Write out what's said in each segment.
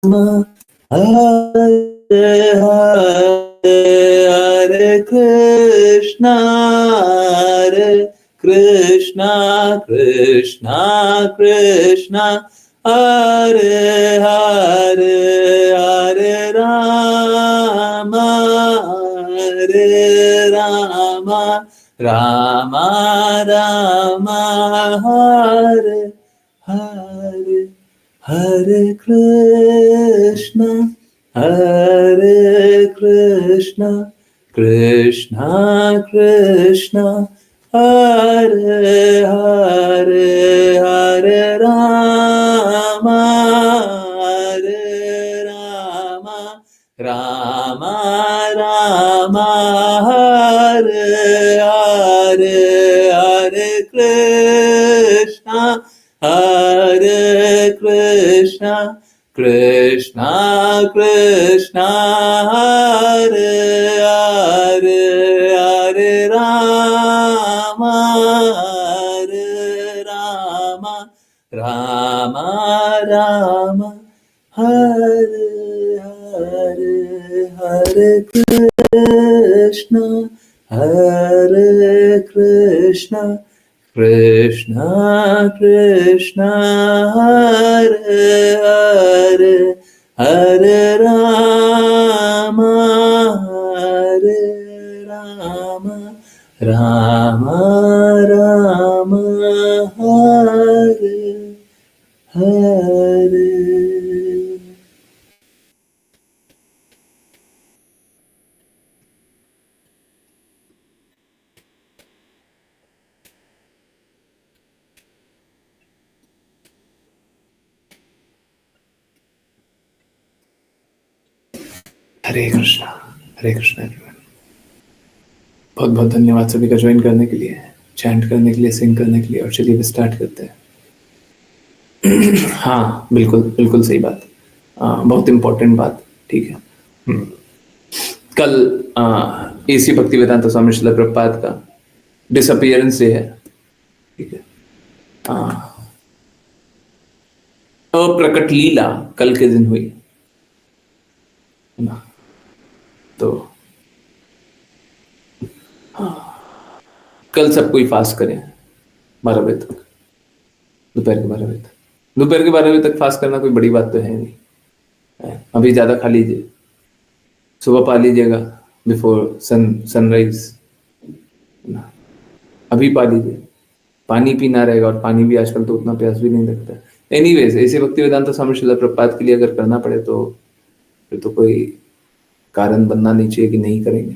हरे हरे हरे कृष्णा कृष्णा कृष्णा हरे हरे हरे राम राम राम हरे हरे हरे कृष्णा कृष्णा कृष्णा हरे हरे हरे राम राम राम हरे हरे हरे कृष्णा कृष्णा कृष्णा हरे हरे हरे राम राम राम हरे हरे हरे कृष्णा कृष्णा कृष्णा हरे हरे हरे राम राम राम हरे हरे। हरे Krishna everyone. बहुत बहुत धन्यवाद सभी का ज्वाइन करने के लिए, चैंट करने के लिए, सिंग करने के लिए। और चलिए भी स्टार्ट करते हैं। हाँ बिल्कुल बिल्कुल सही बात, बहुत इम्पोर्टेंट बात। ठीक है, कल एसी भक्ति वेदांत स्वामी श्रील प्रभुपाद का डिसअपियरेंस डे है। ठीक है, अप्रकट लीला कल के दिन हुई है ना। तो कल सब कोई फास्ट करें 12 बजे तक, दोपहर के 12 बजे तक। दोपहर के 12 बजे तक फास्ट करना कोई बड़ी बात तो है नहीं। अभी ज़्यादा खा लीजिए, सुबह पा लीजिएगा बिफोर सनराइज ना, अभी पा लीजिए। पानी पीना रहेगा, और पानी भी आजकल तो उतना प्यास भी नहीं लगता। एनीवेज, ऐसे भक्ति वेदांत स्वामी श्रील प्रभुपाद के लिए अगर करना पड़े तो फिर तो कोई कारण बनना नहीं चाहिए कि नहीं करेंगे।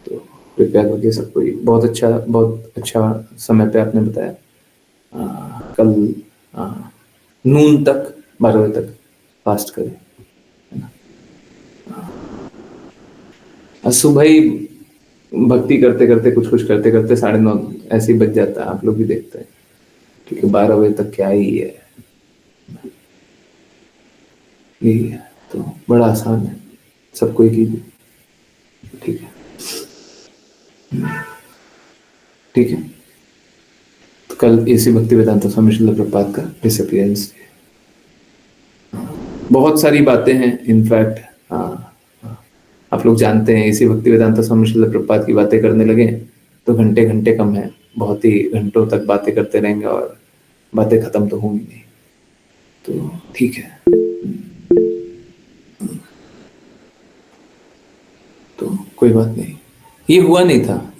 तो कृपया करके सब कोई, बहुत अच्छा समय पे आपने बताया। कल नून तक, 12 बजे तक फास्ट करें, है ना। सुबह ही भक्ति करते करते, कुछ करते करते 9:30 ऐसे ही बज जाता है। आप लोग भी देखते हैं, ठीक है। 12 बजे तक क्या ही है, यही है। तो बड़ा आसान है, सब कोई कीजिए। ठीक है, ठीक है। तो कल एसी भक्ति वेदांत स्वामी श्रील प्रभुपाद का डिसअपियरेंस। बहुत सारी बातें हैं, इनफैक्ट आप लोग जानते हैं, एसी भक्ति वेदांत स्वामी श्रील प्रभुपाद की बातें करने लगे तो घंटे घंटे कम है, बहुत ही घंटों तक बातें करते रहेंगे और बातें खत्म तो होंगी नहीं। तो ठीक है, तो कोई बात नहीं। ये हुआ नहीं था,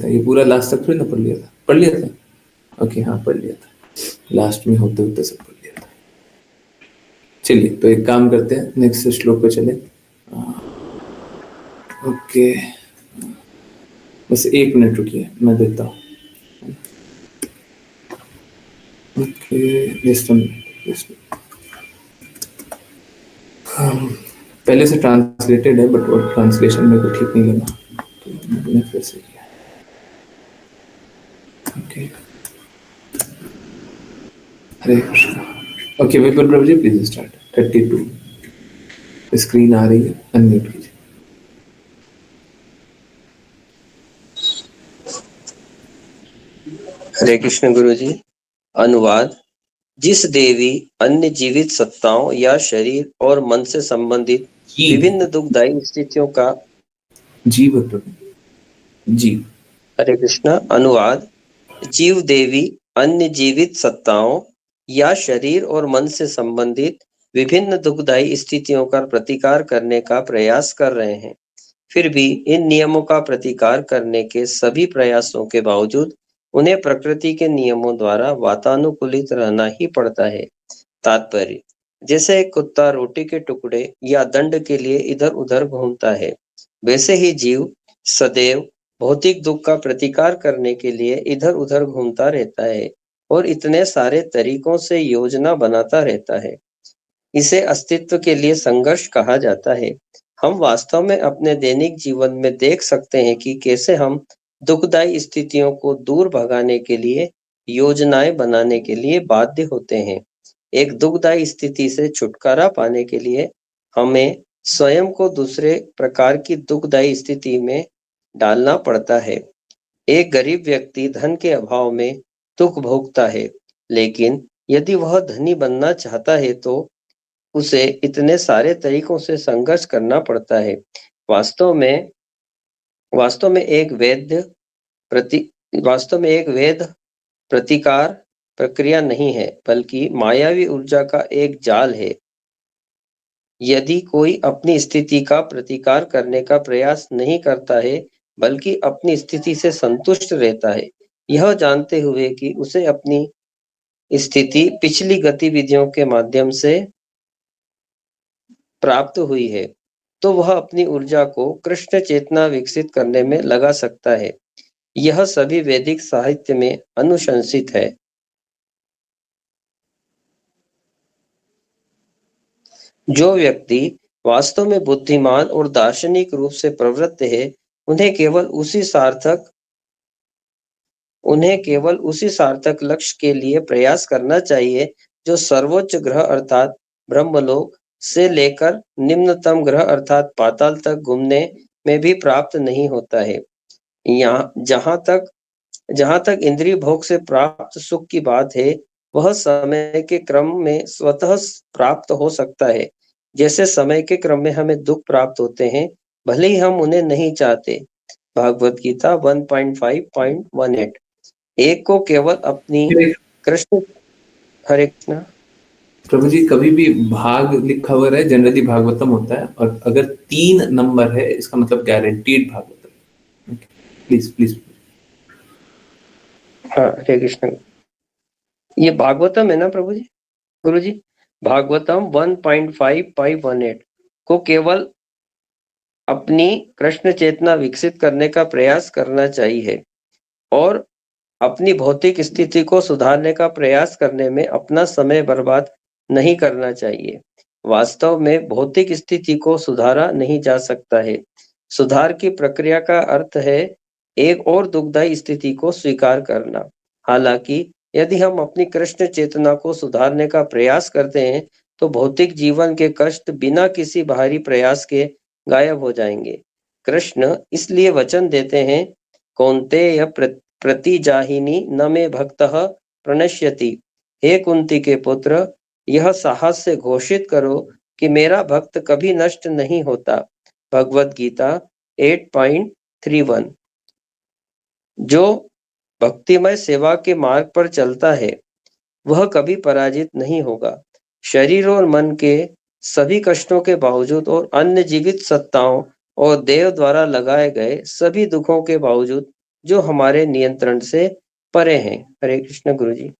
ये पूरा लास्ट तक थोड़ी ना पढ़ लिया था। ओके, हाँ पढ़ लिया था, लास्ट में होते होते सब पढ़ लिया था। चलिए, तो एक काम करते हैं, नेक्स्ट श्लोक पे चले। ओके, बस 1 मिनट रुकिए, मैं देता हूँ। ओके, जस्ट पहले से ट्रांसलेटेड है, बट वो ट्रांसलेशन मेरे को ठीक नहीं लगा, तो मैंने फिर से किया। Okay, Hare Krishna. Okay, Vipul Prabhu ji please start. 32 screen आ रही है, अनम्यूट कीजिए। हरे कृष्ण गुरु जी। अनुवाद। जिस देवी अन्य जीवित सत्ताओं या शरीर और मन से संबंधित विभिन्न दुखदायी स्थितियों का जीव जीव हरे कृष्णा अनुवाद। जीव देवी अन्य जीवित सत्ताओं या शरीर और मन से संबंधित विभिन्न दुखदायी स्थितियों का प्रतिकार करने का प्रयास कर रहे हैं। फिर भी इन नियमों का प्रतिकार करने के सभी प्रयासों के बावजूद उन्हें प्रकृति के नियमों द्वारा वातानुकूलित रहना ही पड़ता है। तात्पर्य, जैसे एक कुत्ता रोटी के टुकड़े या दंड के लिए इधर उधर घूमता है, वैसे ही जीव सदैव भौतिक दुख का प्रतिकार करने के लिए इधर उधर घूमता रहता है और इतने सारे तरीकों से योजना बनाता रहता है। इसे अस्तित्व के लिए संघर्ष कहा जाता है। हम वास्तव में अपने दैनिक जीवन में देख सकते हैं कि कैसे हम दुखदायी स्थितियों को दूर भगाने के लिए योजनाएं बनाने के लिए बाध्य होते हैं। एक दुखदायी स्थिति से छुटकारा पाने के लिए हमें स्वयं को दूसरे प्रकार की दुखदायी स्थिति में डालना पड़ता है। एक गरीब व्यक्ति धन के अभाव में दुख भोगता है, लेकिन यदि वह धनी बनना चाहता है तो उसे इतने सारे तरीकों से संघर्ष करना पड़ता है। वास्तव में वास्तव में एक वैध प्रति वास्तव में एक वैध प्रतिकार प्रक्रिया नहीं है, बल्कि मायावी ऊर्जा का एक जाल है। यदि कोई अपनी स्थिति का प्रतिकार करने का प्रयास नहीं करता है, बल्कि अपनी स्थिति से संतुष्ट रहता है, यह जानते हुए कि उसे अपनी स्थिति पिछली गतिविधियों के माध्यम से प्राप्त हुई है, तो वह अपनी ऊर्जा को कृष्ण चेतना विकसित करने में लगा सकता है। यह सभी वैदिक साहित्य में अनुशंसित है। जो व्यक्ति वास्तव में बुद्धिमान और दार्शनिक रूप से प्रवृत्त है, उन्हें केवल उसी सार्थक लक्ष्य के लिए प्रयास करना चाहिए जो सर्वोच्च ग्रह अर्थात ब्रह्मलोक से लेकर निम्नतम ग्रह अर्थात पाताल तक घूमने में भी प्राप्त नहीं होता है। यहाँ जहाँ तक इंद्रिय भोग से प्राप्त सुख की बात है, वह समय के क्रम में स्वतः प्राप्त हो सकता है। जैसे समय के क्रम में हमें दुख प्राप्त होते हैं, भले ही हम उन्हें नहीं चाहते। भागवत गीता 1.5.18। एक को केवल अपनी कृष्ण हरे कृष्ण प्रभु जी, कभी भी भाग लिखा हुआ है जनरली भागवतम होता है, और अगर 3 नंबर है इसका मतलब गारंटीड भागवतम। Please please. हाँ, हरे कृष्ण। ये भागवतम है ना प्रभु जी, गुरु जी? भागवतम 1.5.18 को केवल अपनी कृष्ण चेतना विकसित करने का प्रयास करना चाहिए और अपनी भौतिक स्थिति को सुधारने का प्रयास करने में अपना समय बर्बाद नहीं करना चाहिए। वास्तव में भौतिक स्थिति को सुधारा नहीं जा सकता है। सुधार की प्रक्रिया का अर्थ है एक और दुखदायी स्थिति को स्वीकार करना। हालांकि यदि हम अपनी कृष्ण चेतना को सुधारने का प्रयास करते हैं, तो भौतिक जीवन के कष्ट बिना किसी बाहरी प्रयास के गायब हो जाएंगे। कृष्ण इसलिए वचन देते हैं, कौन्तेय प्रतिजाहिनी न मे भक्तः प्रणश्यति। हे कुंती के पुत्र, यह साहस से घोषित करो कि मेरा भक्त कभी नष्ट नहीं होता। भगवत गीता 8.31। जो भक्तिमय सेवा के मार्ग पर चलता है, वह कभी पराजित नहीं होगा। शरीर और मन के सभी कष्टों के बावजूद और अन्य जीवित सत्ताओं और देव द्वारा लगाए गए सभी दुखों के बावजूद जो हमारे नियंत्रण से परे हैं। हरे कृष्ण गुरु जी।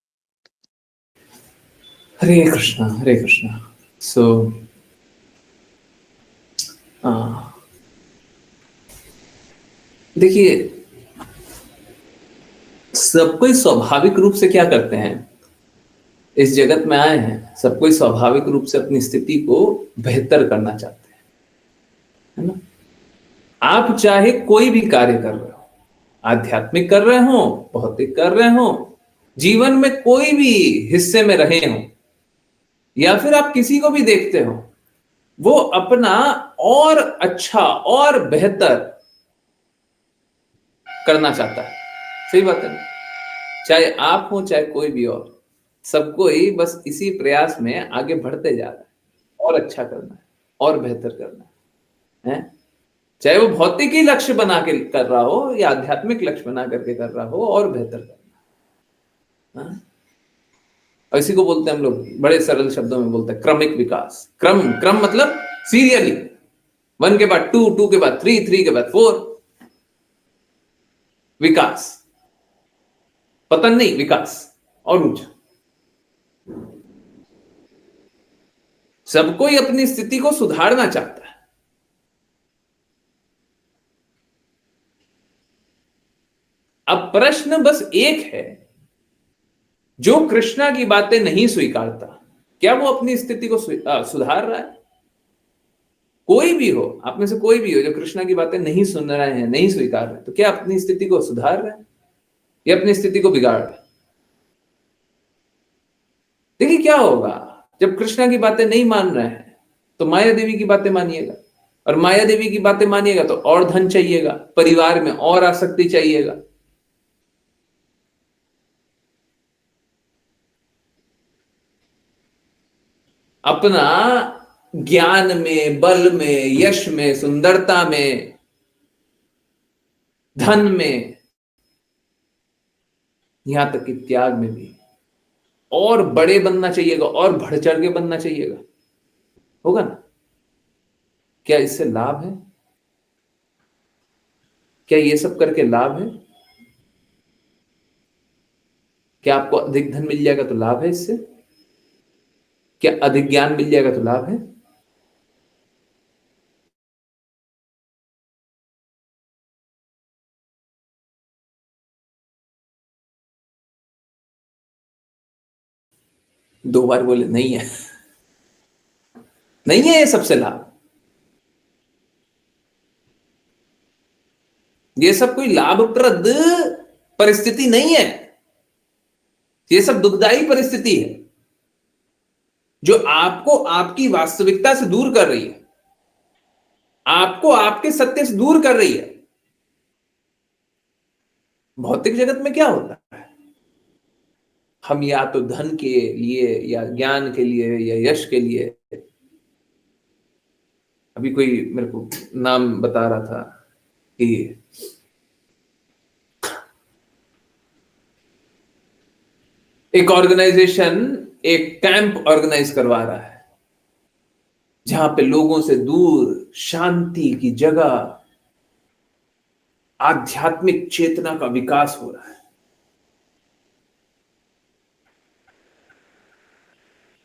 हरे कृष्णा हरे कृष्णा। सो देखिए, सब कोई स्वाभाविक रूप से क्या करते हैं, इस जगत में आए हैं, सब कोई स्वाभाविक रूप से अपनी स्थिति को बेहतर करना चाहते हैं, है ना? आप चाहे कोई भी कार्य कर रहे हो, आध्यात्मिक कर रहे हो, भौतिक कर रहे हो, जीवन में कोई भी हिस्से में रहे हो, या फिर आप किसी को भी देखते हो, वो अपना और अच्छा और बेहतर करना चाहता है। सही बात है ना? चाहे आप हो चाहे कोई भी और। सबको ही बस इसी प्रयास में आगे बढ़ते जा रहा है, और अच्छा करना है, और बेहतर करना है, चाहे वो भौतिक ही लक्ष्य बना के कर रहा हो या आध्यात्मिक लक्ष्य बना करके कर रहा हो, और बेहतर करना है। और इसी को बोलते हैं हम लोग, बड़े सरल शब्दों में बोलते हैं क्रमिक विकास। क्रम क्रम मतलब सीरियली, 1 के बाद 2, 2 के बाद 3, 3 के बाद 4, विकास, पतन नहीं, विकास और ऊंचा। सब कोई अपनी स्थिति को सुधारना चाहता है। अब प्रश्न बस एक है, जो कृष्णा की बातें नहीं स्वीकारता, क्या वो अपनी स्थिति को सुधार रहा है? कोई भी हो, आप में से कोई भी हो जो कृष्णा की बातें नहीं सुन रहे हैं, नहीं स्वीकार रहे, तो क्या अपनी स्थिति को सुधार रहे हैं या अपनी स्थिति को बिगाड़ रहे हैं? देखिए क्या होगा जब कृष्णा की बातें नहीं मान रहे हैं, तो माया देवी की बातें मानिएगा, और माया देवी की बातें मानिएगा तो और धन चाहिएगा, परिवार में और आसक्ति चाहिएगा। अपना ज्ञान में, बल में, यश में, सुंदरता में, धन में, यहां तक कि त्याग में भी और बड़े बनना चाहिएगा, और बढ़ चढ़ के बनना चाहिएगा। होगा ना? क्या इससे लाभ है? क्या ये सब करके लाभ है? क्या आपको अधिक धन मिल जाएगा तो लाभ है इससे? क्या अधिक ज्ञान मिल जाएगा तो लाभ है? दो बार बोले नहीं है। नहीं है ये सबसे लाभ। ये सब कोई लाभप्रद परिस्थिति नहीं है, ये सब दुखदाई परिस्थिति है जो आपको आपकी वास्तविकता से दूर कर रही है, आपको आपके सत्य से दूर कर रही है। भौतिक जगत में क्या होता है, हम या तो धन के लिए या ज्ञान के लिए या यश के लिए, अभी कोई मेरे को नाम बता रहा था कि एक ऑर्गेनाइजेशन एक कैंप ऑर्गेनाइज करवा रहा है जहां पे लोगों से दूर शांति की जगह आध्यात्मिक चेतना का विकास हो रहा है।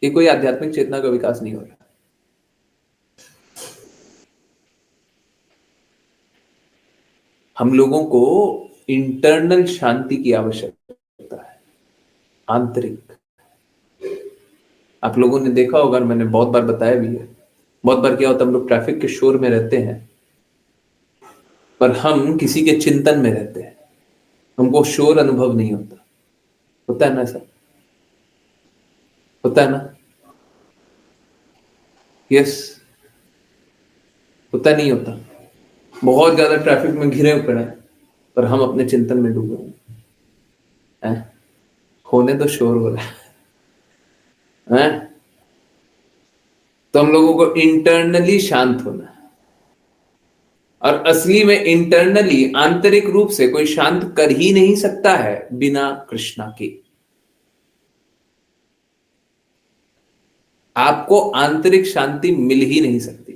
ये कोई आध्यात्मिक चेतना का विकास नहीं हो रहा। हम लोगों को इंटरनल शांति की आवश्यकता है, आंतरिक। आप लोगों ने देखा होगा, मैंने बहुत बार बताया भी है, बहुत बार क्या होता है, हम लोग ट्रैफिक के शोर में रहते हैं पर हम किसी के चिंतन में रहते हैं, हमको शोर अनुभव नहीं होता। होता है ना ऐसा? होता है ना? यस, होता नहीं होता? बहुत ज्यादा ट्रैफिक में घिरे पड़े पर हम अपने चिंतन में डूबे हैं, होने तो शोर हो रहा है। तो हम लोगों को इंटरनली शांत होना है, और असली में इंटरनली, आंतरिक रूप से कोई शांत कर ही नहीं सकता है बिना कृष्णा के। आपको आंतरिक शांति मिल ही नहीं सकती।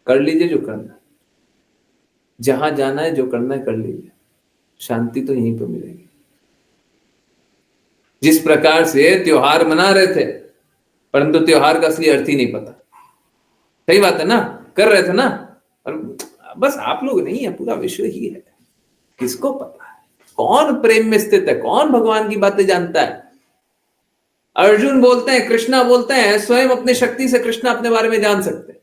कर लीजिए जो करना है, जहां जाना है, जो करना है कर लीजिए, शांति तो यहीं पर मिलेगी। जिस प्रकार से त्योहार मना रहे थे परंतु त्योहार का असली अर्थ ही नहीं पता, सही बात है ना? कर रहे थे ना, और बस आप लोग नहीं है, पूरा विश्व ही है। किसको पता है कौन प्रेम में स्थित है, कौन भगवान की बातें जानता है? अर्जुन बोलते हैं, कृष्णा बोलते हैं, स्वयं अपनी शक्ति से कृष्णा अपने बारे में जान सकते हैं।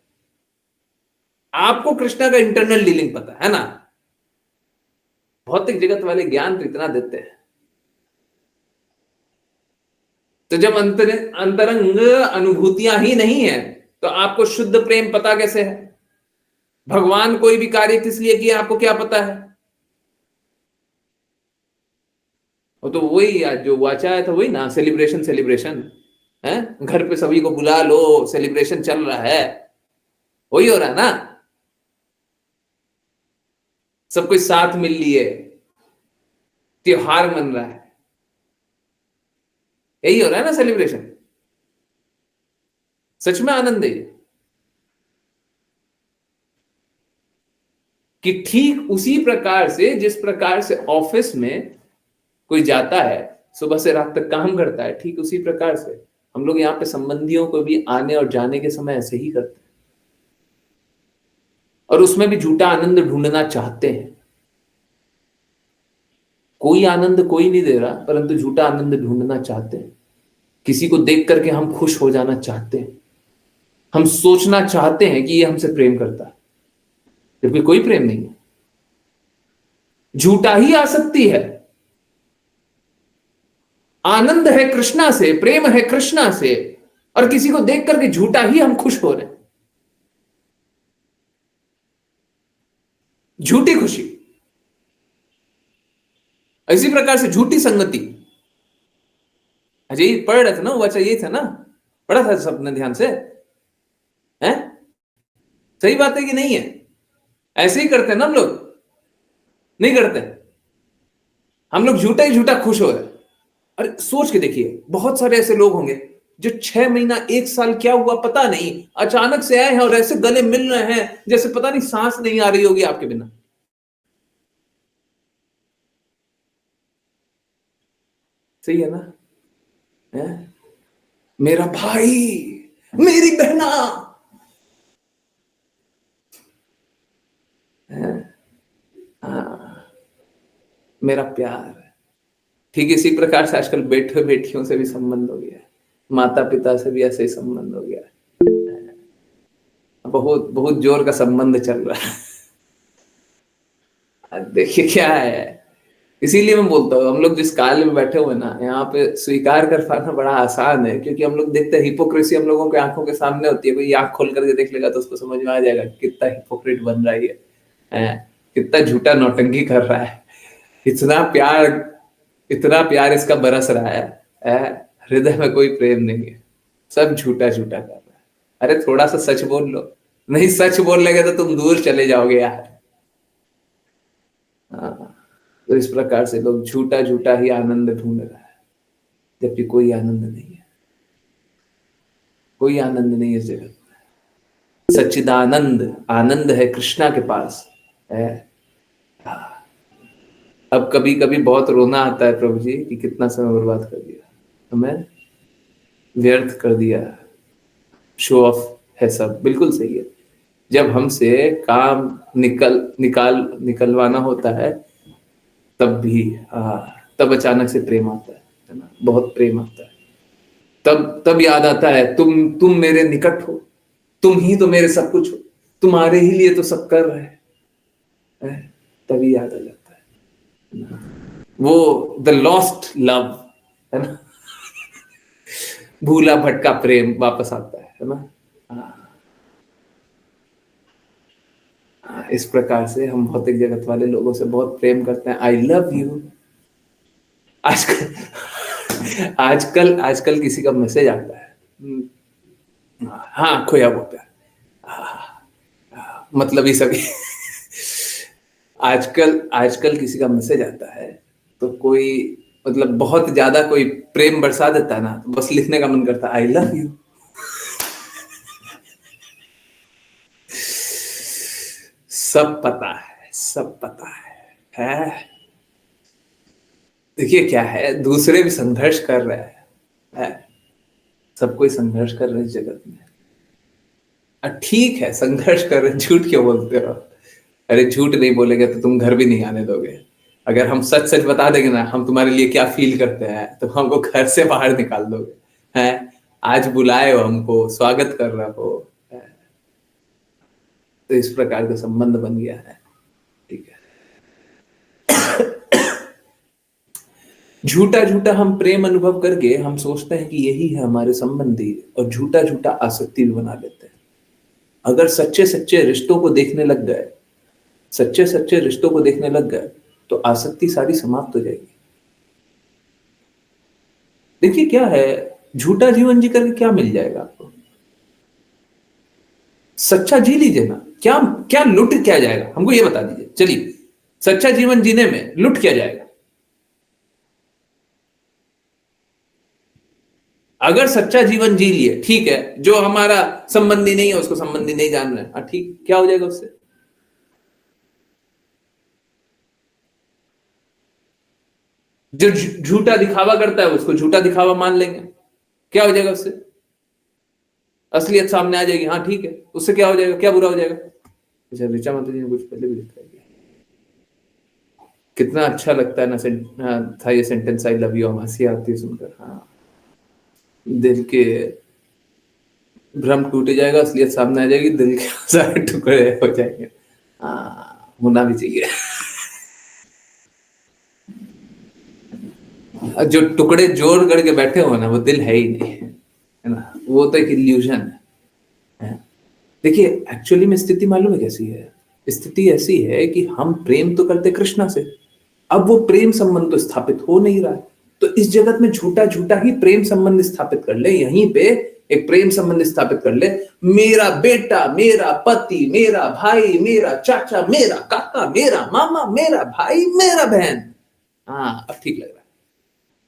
आपको कृष्णा का इंटरनल डीलिंग पता है ना? भौतिक जगत वाले ज्ञान तो इतना देते हैं। तो जब अंतरंग अनुभूतियां ही नहीं है तो आपको शुद्ध प्रेम पता कैसे है? भगवान कोई भी कार्य किस लिए किया आपको क्या पता है? वो तो वही आज जो वाचा आया था वही ना, सेलिब्रेशन सेलिब्रेशन है, घर पे सभी को बुला लो, सेलिब्रेशन चल रहा है, वही हो रहा है ना, सब कोई साथ मिल लिए, त्योहार मन रहा है, यही हो रहा है ना सेलिब्रेशन। सच में आनंद है ये, कि ठीक उसी प्रकार से जिस प्रकार से ऑफिस में कोई जाता है, सुबह से रात तक काम करता है, ठीक उसी प्रकार से हम लोग यहाँ पे संबंधियों को भी आने और जाने के समय ऐसे ही करते हैं, और उसमें भी झूठा आनंद ढूंढना चाहते हैं। कोई आनंद कोई नहीं दे रहा, परंतु झूठा आनंद ढूंढना चाहते हैं। किसी को देख करके हम खुश हो जाना चाहते हैं, हम सोचना चाहते हैं कि ये हमसे प्रेम करता है, जबकि कोई प्रेम नहीं है, झूठा ही आसक्ति है। आनंद है कृष्णा से, प्रेम है कृष्णा से, और किसी को देख करके झूठा ही हम खुश हो रहे हैं, झूठी खुशी। इसी प्रकार से झूठी संगति, अजय पढ़ रहे थे ना, वो अच्छा यही था ना, पढ़ा था सबने ध्यान से, है सही बात है कि नहीं है? ऐसे ही करते हैं ना हम लोग, नहीं करते? हम लोग झूठा ही झूठा खुश हो रहे हैं। अरे सोच के देखिए, बहुत सारे ऐसे लोग होंगे जो 6 महीना 1 साल क्या हुआ पता नहीं, अचानक से आए हैं और ऐसे गले मिल रहे हैं जैसे पता नहीं सांस नहीं आ रही होगी आपके बिना। सही है ना? है? मेरा भाई, मेरी बहना, है? हाँ, मेरा प्यार। ठीक इसी प्रकार से आजकल बेटे बेटियों से भी संबंध हो गया है, माता पिता से भी ऐसे ही संबंध हो गया है, बहुत बहुत जोर का संबंध चल रहा है। देखिए क्या है, इसीलिए मैं बोलता हूँ हम लोग जिस काल में बैठे हुए ना, यहाँ पे स्वीकार कर पाना बड़ा आसान है, क्योंकि हम लोग देखते हैं हिपोक्रेसी हम लोगों के आंखों के सामने होती है। कोई आंख खोल करके देख लेगा तो उसको समझ में आ जाएगा कितना हिपोक्रेट बन रहा है, कितना झूठा नौटंकी कर रहा है, इतना प्यार इसका बरस रहा है, हृदय में कोई प्रेम नहीं है, सब झूठा झूठा कर रहा है। अरे थोड़ा सा सच बोल लो, नहीं सच बोल लेगे तो तुम दूर चले जाओगे यार। हाँ, तो इस प्रकार से लोग झूठा झूठा ही आनंद ढूंढ रहा है, जबकि कोई आनंद नहीं है, कोई आनंद नहीं है इस जगत में। सच्चिदानंद आनंद है कृष्णा के पास है। अब कभी कभी बहुत रोना आता है प्रभु जी कि कितना समय बर्बाद कर दिया, हमें व्यर्थ कर दिया, शो ऑफ है सब, बिल्कुल सही है। जब हमसे काम निकलवाना होता है तब भी तब अचानक से प्रेम आता है ना, बहुत प्रेम आता है। तब याद आता है तुम मेरे निकट हो, तुम ही तो मेरे सब कुछ हो, तुम्हारे ही लिए तो सब कर रहे हैं, तभी याद आ जाता है वो द लॉस्ट लव, है ना, भूला भटका प्रेम वापस आता है ना। इस प्रकार से हम भौतिक जगत वाले लोगों से बहुत प्रेम करते हैं, आई लव यू। आजकल आजकल आजकल किसी का मैसेज आता है, हाँ खोया वो प्यार, मतलब ये सभी आजकल आजकल किसी का मैसेज आता है तो कोई मतलब बहुत ज्यादा कोई प्रेम बरसा देता है ना, तो बस लिखने का मन करता है आई लव यू। सब पता है, सब पता है? देखिए क्या है, दूसरे भी संघर्ष कर रहे हैं, सब कोई संघर्ष कर रहे हैं इस जगत में। ठीक है संघर्ष कर रहे, झूठ क्यों बोलते हो? अरे झूठ नहीं बोलेंगे तो तुम घर भी नहीं आने दोगे। अगर हम सच सच बता देंगे ना हम तुम्हारे लिए क्या फील करते हैं, तो हमको घर से बाहर निकाल दोगे, हैं? आज बुलाए हो हमको, स्वागत कर रहा हो, तो इस प्रकार का संबंध बन गया है। ठीक है, झूठा झूठा हम प्रेम अनुभव करके हम सोचते हैं कि यही है हमारे संबंधी, और झूठा झूठा आसक्ति भी बना लेते हैं। अगर सच्चे सच्चे रिश्तों को देखने लग गए, सच्चे सच्चे रिश्तों को देखने लग गए, तो आसक्ति सारी समाप्त हो जाएगी। देखिए क्या है, झूठा जीवन जी करके क्या मिल जाएगा आपको? सच्चा जी लीजिए ना, क्या क्या लुट क्या जाएगा हमको ये बता दीजिए। चलिए, सच्चा जीवन जीने में लुट क्या जाएगा? अगर सच्चा जीवन जी लिए, ठीक है, जो हमारा संबंधी नहीं है उसको संबंधी नहीं जान रहे, हाँ ठीक, क्या हो जाएगा उससे? जो झूठा दिखावा करता है उसको झूठा दिखावा मान लेंगे, क्या हो जाएगा उससे? असलियत सामने आ जाएगी, हाँ ठीक है, उससे क्या हो जाएगा, क्या बुरा हो जाएगा? अच्छा, ऋचा माता जी ने कुछ पहले भी लिखा है, कितना अच्छा लगता है ना था ये सेंटेंस, आई लव यू, हंसी आती है सुनकर। हाँ, दिल के भ्रम टूट जाएगा, असलियत सामने आ जाएगी, दिल के सारे टुकड़े हो जाएंगे। हाँ, होना भी चाहिए। जो टुकड़े जोड़ करके बैठे हो ना, वो दिल है ही नहीं, है ना, वो तो एक इल्यूजन है। देखिए एक्चुअली में स्थिति मालूम है कैसी है? स्थिति ऐसी है कि हम प्रेम तो करते कृष्णा से, अब वो प्रेम संबंध तो स्थापित हो नहीं रहा है, तो इस जगत में झूठा झूठा ही प्रेम संबंध स्थापित कर ले, यहीं पे एक प्रेम संबंध स्थापित कर ले, मेरा बेटा, मेरा पति, मेरा भाई, मेरा चाचा, मेरा काका, मेरा मामा, मेरा भाई, मेरा बहन। हाँ, अब ठीक लग रहा है।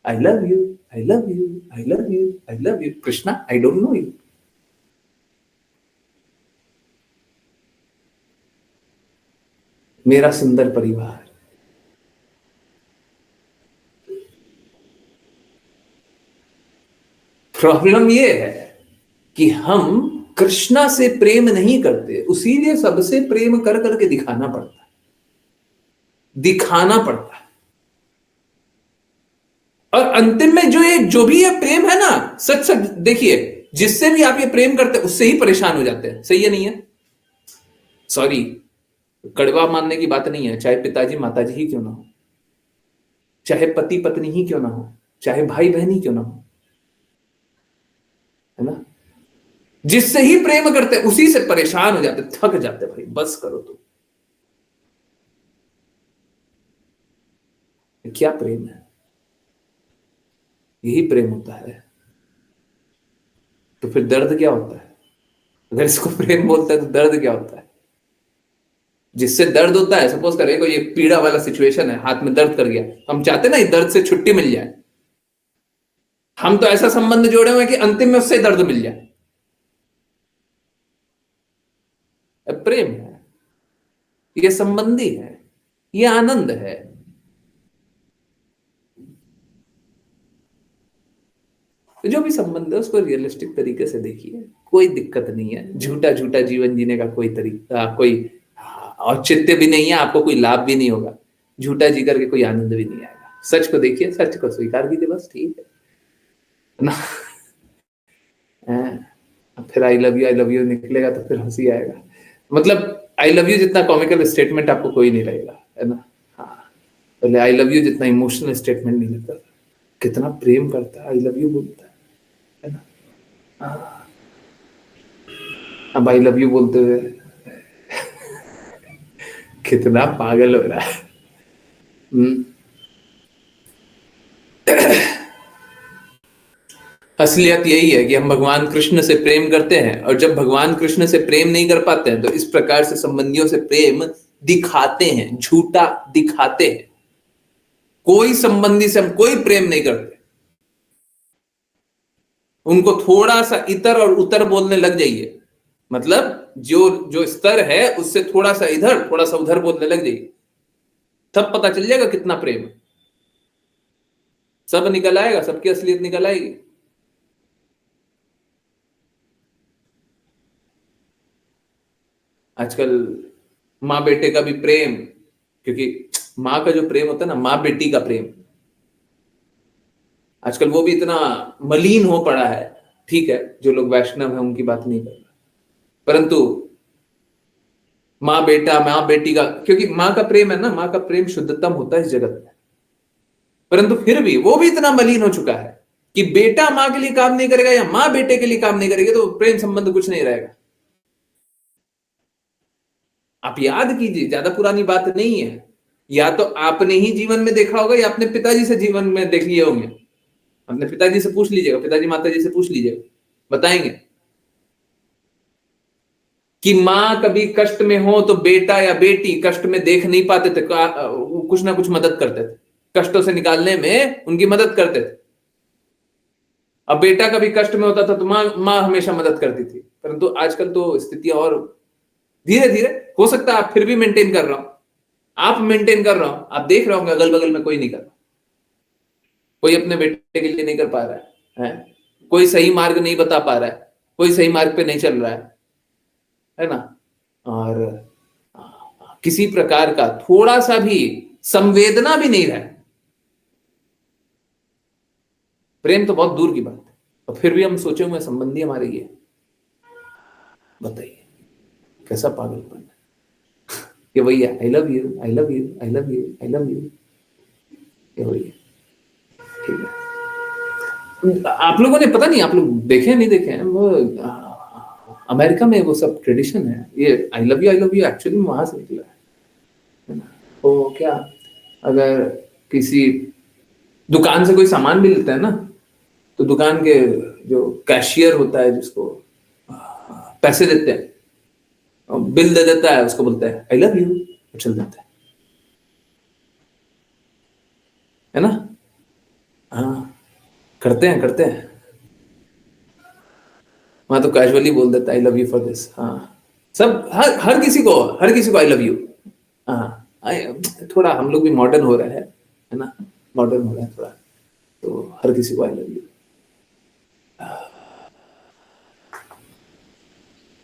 I love you, I love you, I love you, I love you Krishna, I don't know you. मेरा सुंदर परिवार। प्रॉब्लम ये है कि हम कृष्णा से प्रेम नहीं करते, उसीलिए सबसे प्रेम कर करके दिखाना पड़ता है, दिखाना पड़ता है। और अंतिम में जो भी ये प्रेम है ना, सच सच देखिए, जिससे भी आप ये प्रेम करते हैं उससे ही परेशान हो जाते हैं, सही है नहीं है? सॉरी, कड़वा मानने की बात नहीं है, चाहे पिताजी माताजी ही क्यों ना हो, चाहे पति पत्नी ही क्यों ना हो, चाहे भाई बहन ही क्यों ना हो, है ना, जिससे ही प्रेम करते उसी से परेशान हो जाते, थक जाते, भाई बस करो तुम। क्या प्रेम है? यही प्रेम होता है। तो फिर दर्द क्या होता है? अगर इसको प्रेम बोलता है तो दर्द क्या होता है? जिससे दर्द होता है, सपोज करें कोई ये पीड़ा वाला सिचुएशन है, हाथ में दर्द कर गया, हम चाहते ना इस दर्द से छुट्टी मिल जाए, हम तो ऐसा संबंध जोड़े हुए कि अंतिम में उससे दर्द मिल जाए। प्रेम है, ये संबंधी है, ये आनंद है। तो जो भी संबंध है उसको रियलिस्टिक तरीके से देखिए, कोई दिक्कत नहीं है, झूठा झूठा जीवन जीने का कोई तरीका, कोई औचित्य भी नहीं है, आपको कोई लाभ भी नहीं होगा, झूठा जी करके कोई आनंद भी नहीं आएगा। सच को देखिए, सच को स्वीकार कीजिए, बस ठीक है ना। फिर आई लव यू निकलेगा तो फिर हंसी आएगा, मतलब आई लव यू जितना कॉमिकल स्टेटमेंट आपको कोई नहीं लगेगा, है ना। हाँ, पहले आई लव यू जितना इमोशनल स्टेटमेंट नहीं लगता, कितना प्रेम करता है, आई लव यू बोलता है ना। हाँ, अब आई लव यू बोलते हुए कितना पागल हो रहा है। हम्म। असलियत यही है कि हम भगवान कृष्ण से प्रेम करते हैं, और जब भगवान कृष्ण से प्रेम नहीं कर पाते हैं तो इस प्रकार से संबंधियों से प्रेम दिखाते हैं, झूठा दिखाते हैं। कोई संबंधी से हम कोई प्रेम नहीं करते, उनको थोड़ा सा इतर और उतर बोलने लग जाइए, मतलब जो जो स्तर है उससे थोड़ा सा इधर थोड़ा सा उधर बोलने लग जाइए, तब पता चल जाएगा कितना प्रेम है। सब निकल आएगा, सबकी असलियत निकल आएगी। आजकल माँ बेटे का भी प्रेम, क्योंकि माँ का जो प्रेम होता है ना, माँ बेटी का प्रेम, आजकल वो भी इतना मलिन हो पड़ा है। ठीक है, जो लोग वैष्णव है उनकी बात नहीं कर रहा, परंतु माँ बेटा, माँ बेटी का, क्योंकि माँ का प्रेम है ना, माँ का प्रेम शुद्धतम होता है इस जगत में, परंतु फिर भी वो भी इतना मलिन हो चुका है कि बेटा माँ के लिए काम नहीं करेगा या माँ बेटे के लिए काम नहीं करेगी तो प्रेम संबंध कुछ नहीं रहेगा। आप याद कीजिए, ज्यादा पुरानी बात नहीं है, या तो आपने ही जीवन में देखा होगा या अपने पिताजी से जीवन में देख लिए होंगे। अपने पिताजी से पूछ लीजिएगा, पिताजी माताजी से पूछ लीजिएगा, बताएंगे कि माँ कभी कष्ट में हो तो बेटा या बेटी कष्ट में देख नहीं पाते थे, कुछ ना कुछ मदद करते थे, कष्टों से निकालने में उनकी मदद करते थे। अब बेटा कभी कष्ट में होता था तो माँ हमेशा मदद करती थी। परंतु आजकल तो स्थिति और धीरे धीरे, हो सकता है आप फिर भी मेंटेन कर रहा हो, आप मेंटेन कर रहा हो, आप देख रहे होंगे अगल बगल में कोई नहीं कर रहा, कोई अपने बेटे के लिए नहीं कर पा रहा है, कोई सही मार्ग नहीं बता पा रहा है, कोई सही मार्ग पे नहीं चल रहा है ना। और किसी प्रकार का थोड़ा सा भी संवेदना भी नहीं रहा है। प्रेम तो बहुत दूर की बात है, और फिर भी हम सोचे हुए संबंधी हमारे ये, बताइए कैसा पागलपन है कि भैया I love you, I love you, I love you, I love you, ये वही है। ठीक है, आप लोगों ने, पता नहीं आप लोग देखे नहीं देखे हैं, वो अमेरिका में वो सब ट्रेडिशन है, ये आई लव यू एक्चुअली वहां से निकला है ना। वो क्या, अगर किसी दुकान से कोई सामान भी लेता है ना, तो दुकान के जो कैशियर होता है, जिसको पैसे देते हैं, बिल दे देता है, उसको बोलता है आई लव यू, चल देता है ना। हाँ, करते हैं करते हैं, वहां तो कैजुअली बोल देता है I love you for this. हाँ, सब हर हर किसी को आई लव यू। हाँ, थोड़ा हम लोग भी मॉडर्न हो रहे हैं, है ना, मॉडर्न हो रहा है थोड़ा, तो हर किसी को आई लव यू।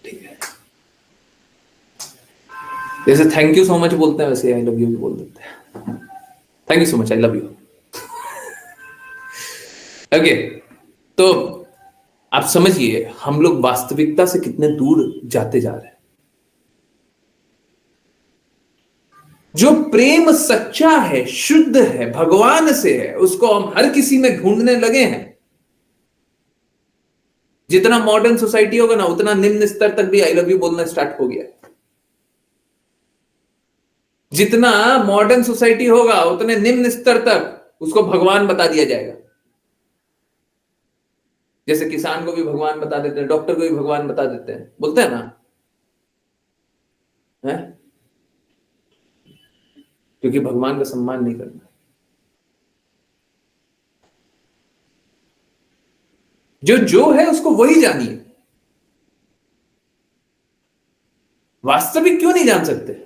ठीक है, जैसे थैंक यू सो मच बोलते हैं, वैसे आई लव यू भी बोल देते हैं, thank you so much, I love you. Okay, तो आप समझिए हम लोग वास्तविकता से कितने दूर जाते जा रहे हैं। जो प्रेम सच्चा है, शुद्ध है, भगवान से है, उसको हम हर किसी में ढूंढने लगे हैं। जितना मॉडर्न सोसाइटी होगा ना, उतना निम्न स्तर तक भी आई लव यू बोलना स्टार्ट हो गया। जितना मॉडर्न सोसाइटी होगा, उतने निम्न स्तर तक उसको भगवान बता दिया जाएगा। जैसे किसान को भी भगवान बता देते हैं, डॉक्टर को भी भगवान बता देते हैं, बोलते हैं ना, है? क्योंकि भगवान का सम्मान नहीं करना। जो जो है उसको वही जानिए। वास्तविक क्यों नहीं जान सकते?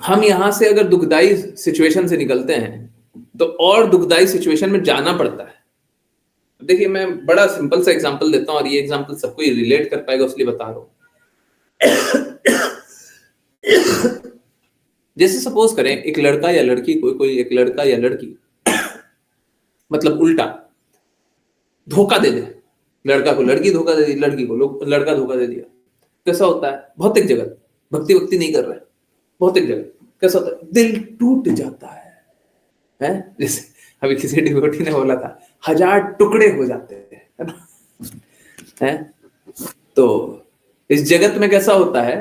हम यहां से अगर दुखदाई सिचुएशन से निकलते हैं, तो और दुखदाई सिचुएशन में जाना पड़ता है। देखिए, मैं बड़ा सिंपल सा एग्जांपल देता हूं, और ये एग्जांपल सबको रिलेट कर पाएगा, इसलिए बता रहा हूं। जैसे सपोज करें, एक लड़का या लड़की को, कोई एक लड़का या लड़की मतलब उल्टा धोखा दे दे। लड़का को लड़की धोखा दे दी, लड़की को लड़का धोखा दे दिया। कैसा होता है? भौतिक जगत, भक्ति वक्ति नहीं कर रहा है, भौतिक जगत कैसा होता है? दिल टूट जाता है? जैसे अभी किसी डिवोटी ने बोला था, 1000 टुकड़े हो जाते हैं, है ना? है? तो इस जगत में कैसा होता है?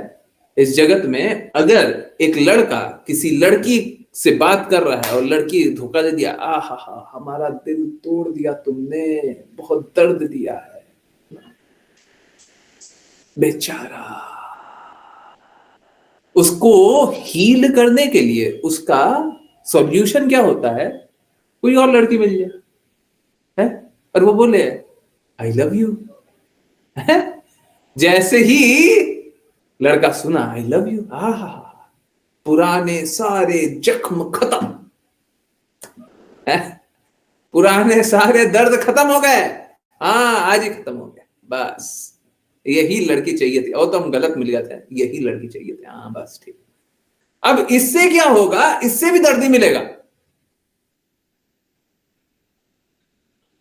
इस जगत में अगर एक लड़का किसी लड़की से बात कर रहा है और लड़की धोखा दे दिया, आ हा, हमारा दिल तोड़ दिया तुमने, बहुत दर्द दिया है, बेचारा। उसको हील करने के लिए उसका सॉल्यूशन क्या होता है? कोई और लड़की मिल जाए, है, और वो बोले आई लव यू। जैसे ही लड़का सुना आई लव यू, हा, पुराने सारे जख्म खत्म, है? पुराने सारे दर्द खत्म हो गए। हाँ, आज ही खत्म हो गया, बस यही लड़की चाहिए थी, और तो हम गलत मिल गए थे, यही लड़की चाहिए थी, हाँ बस ठीक। अब इससे क्या होगा? इससे भी दर्द ही मिलेगा।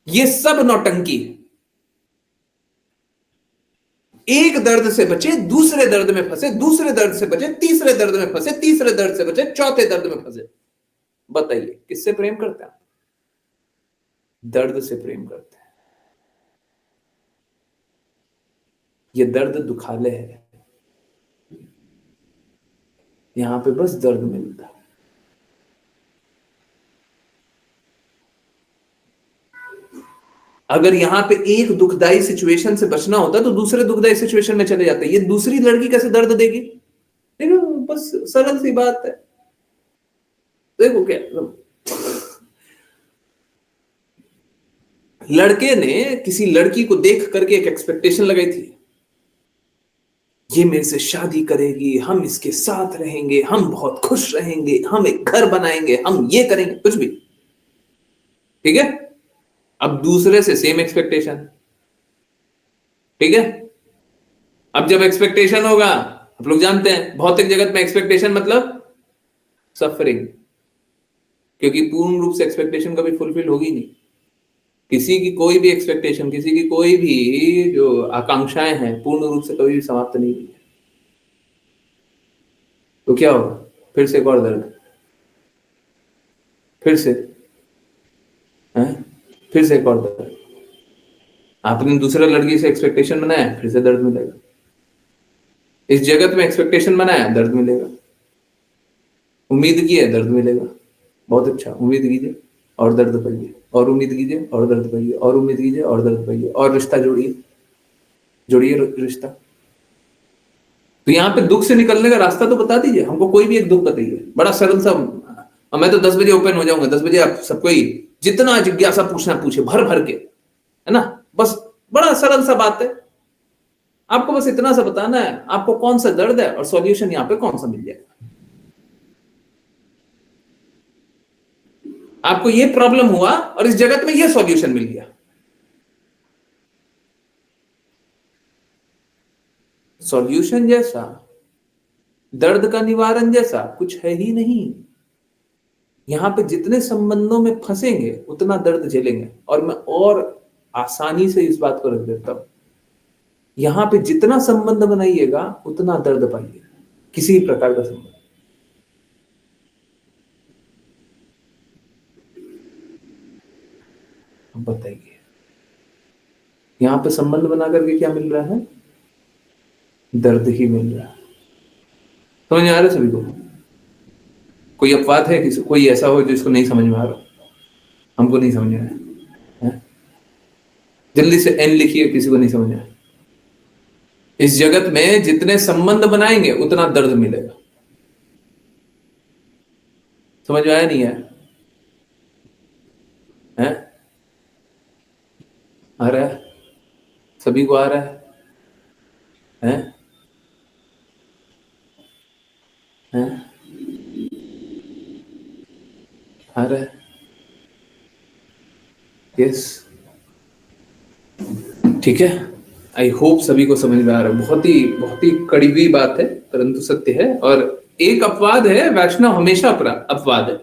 ये सब नौटंकी है। एक दर्द से बचे, दूसरे दर्द में फंसे, दूसरे दर्द से बचे, तीसरे दर्द में फंसे, तीसरे दर्द से बचे, चौथे दर्द में फंसे। बताइए किससे प्रेम करते हैं? दर्द से प्रेम करते हैं। ये दर्द दुखालय है, यहां पे बस दर्द मिलता है। अगर यहां पे एक दुखदाई सिचुएशन से बचना होता तो दूसरे दुखदाई सिचुएशन में चले जाते। ये दूसरी लड़की कैसे दर्द देगी? देखो बस सरल सी बात है। देखो क्या, लड़के ने किसी लड़की को देख करके एक एक्सपेक्टेशन लगाई थी, ये मेरे से शादी करेगी, हम इसके साथ रहेंगे, हम बहुत खुश रहेंगे, हम एक घर बनाएंगे, हम ये करेंगे, कुछ भी। ठीक है, अब दूसरे से सेम एक्सपेक्टेशन। ठीक है, अब जब एक्सपेक्टेशन होगा, आप लोग जानते हैं भौतिक जगत में एक्सपेक्टेशन मतलब सफरिंग, क्योंकि पूर्ण रूप से एक्सपेक्टेशन कभी फुलफिल होगी नहीं। किसी की कोई भी एक्सपेक्टेशन, किसी की कोई भी जो आकांक्षाएं हैं, पूर्ण रूप से कभी भी समाप्त नहीं हुई है। तो क्या होगा? फिर से एक और दर्द, फिर से हैं? फिर से एक और दर्द। आपने दूसरा लड़की से एक्सपेक्टेशन बनाया, फिर से दर्द मिलेगा। इस जगत में एक्सपेक्टेशन बनाया, दर्द मिलेगा। उम्मीद की है, दर्द मिलेगा। बहुत अच्छा, उम्मीद कीजिए और दर्द पाइए, और उम्मीद कीजिए और दर्द पाइए, और उम्मीद कीजिए और दर्द पाइए, और रिश्ता जोड़िए, जोड़िए रिश्ता। तो यहाँ पे दुख से निकलने का रास्ता तो बता दीजिए हमको, कोई भी एक दुख बताइए, बड़ा सरल सा। और मैं तो 10 बजे ओपन हो जाऊंगा, 10 बजे आप सबको ही जितना जिज्ञासा पूछना पूछे, भर भर के, है ना। बस बड़ा सरल सा बात है, आपको बस इतना सा बताना है आपको कौन सा दर्द है और सॉल्यूशन यहाँ पे कौन सा मिल जाएगा। आपको ये प्रॉब्लम हुआ और इस जगत में ये सॉल्यूशन मिल गया। सॉल्यूशन जैसा, दर्द का निवारण जैसा कुछ है ही नहीं। यहां पे जितने संबंधों में फंसेंगे उतना दर्द झेलेंगे। और मैं और आसानी से इस बात को रख देता हूं, यहां पे जितना संबंध बनाइएगा उतना दर्द पाइएगा, किसी भी प्रकार का संबंध। अब बताइए, यहां पे संबंध बना करके क्या मिल रहा है? दर्द ही मिल रहा है। समझ में आ रहा है सभी को? कोई अपवाद है किसी, कोई ऐसा हो जिसको नहीं समझ में आ रहा? हमको नहीं समझ में आया है? जल्दी से एन लिखिए, किसी को नहीं समझ में आया। इस जगत में जितने संबंध बनाएंगे उतना दर्द मिलेगा। समझ में आया नहीं आया? है? आ रहा है? सभी को आ रहा है? है? है? आ रहा है? यस, ठीक है। आई होप सभी को समझ में आ रहा है। बहुत ही कड़वी बात है, परंतु सत्य है। और एक अपवाद है, वैष्णव हमेशा अपवाद है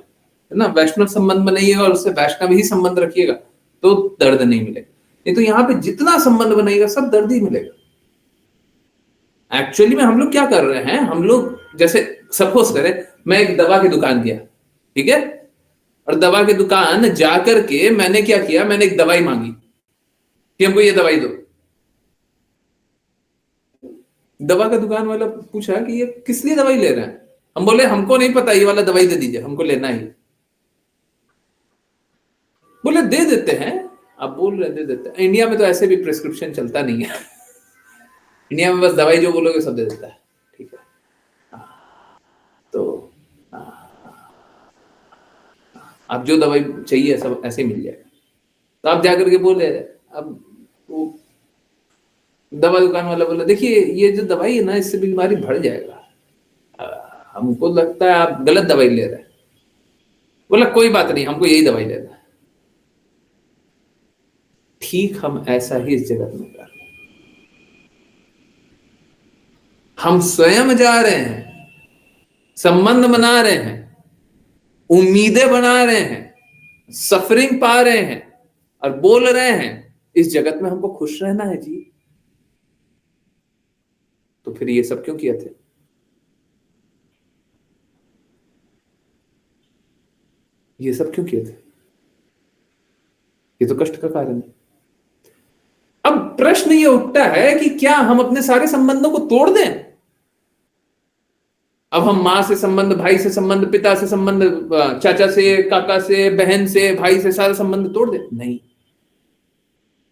ना। वैष्णव संबंध बनाइएगा और उससे वैष्णव ही संबंध रखिएगा तो दर्द नहीं मिलेगा। नहीं तो यहाँ पे जितना संबंध बनाइएगा सब दर्द ही मिलेगा। एक्चुअली में हम लोग क्या कर रहे हैं, हम लोग जैसे सपोज करें मैं एक दवा की दुकान गया, ठीक है, और दवा की दुकान जाकर के मैंने क्या किया, मैंने एक दवाई मांगी कि हमको ये दवाई दो। दवा का दुकान वाला पूछा कि ये किस लिए दवाई ले रहे हैं? हम बोले हमको नहीं पता, ये वाला दवाई दे दीजिए, हमको लेना ही। बोले दे देते हैं। आप बोल रहे दे देते हैं, इंडिया में तो ऐसे भी प्रिस्क्रिप्शन चलता नहीं है। इंडिया में बस दवाई जो बोलोगे सब दे देता है, ठीक है। तो आप जो दवाई चाहिए सब ऐसे ही मिल जाएगा। तो आप जाकर के बोले, अब वो दवा दुकान वाला बोला देखिए ये जो दवाई है ना इससे बीमारी बढ़ जाएगा, हमको लगता है आप गलत दवाई ले रहे हैं। बोला कोई बात नहीं, हमको यही दवाई लेना है। ठीक हम ऐसा ही इस जगत में कर रहे हैं। हम स्वयं जा रहे हैं, संबंध बना रहे हैं, उम्मीदें बना रहे हैं, सफरिंग पा रहे हैं और बोल रहे हैं इस जगत में हमको खुश रहना है जी। तो फिर ये सब क्यों किए थे? ये सब क्यों किए थे? ये तो कष्ट का कारण है। अब प्रश्न ये उठता है कि क्या हम अपने सारे संबंधों को तोड़ दें? अब हम माँ से संबंध, भाई से संबंध, पिता से संबंध, चाचा से, काका से, बहन से, भाई से, सारे संबंध तोड़ दें? नहीं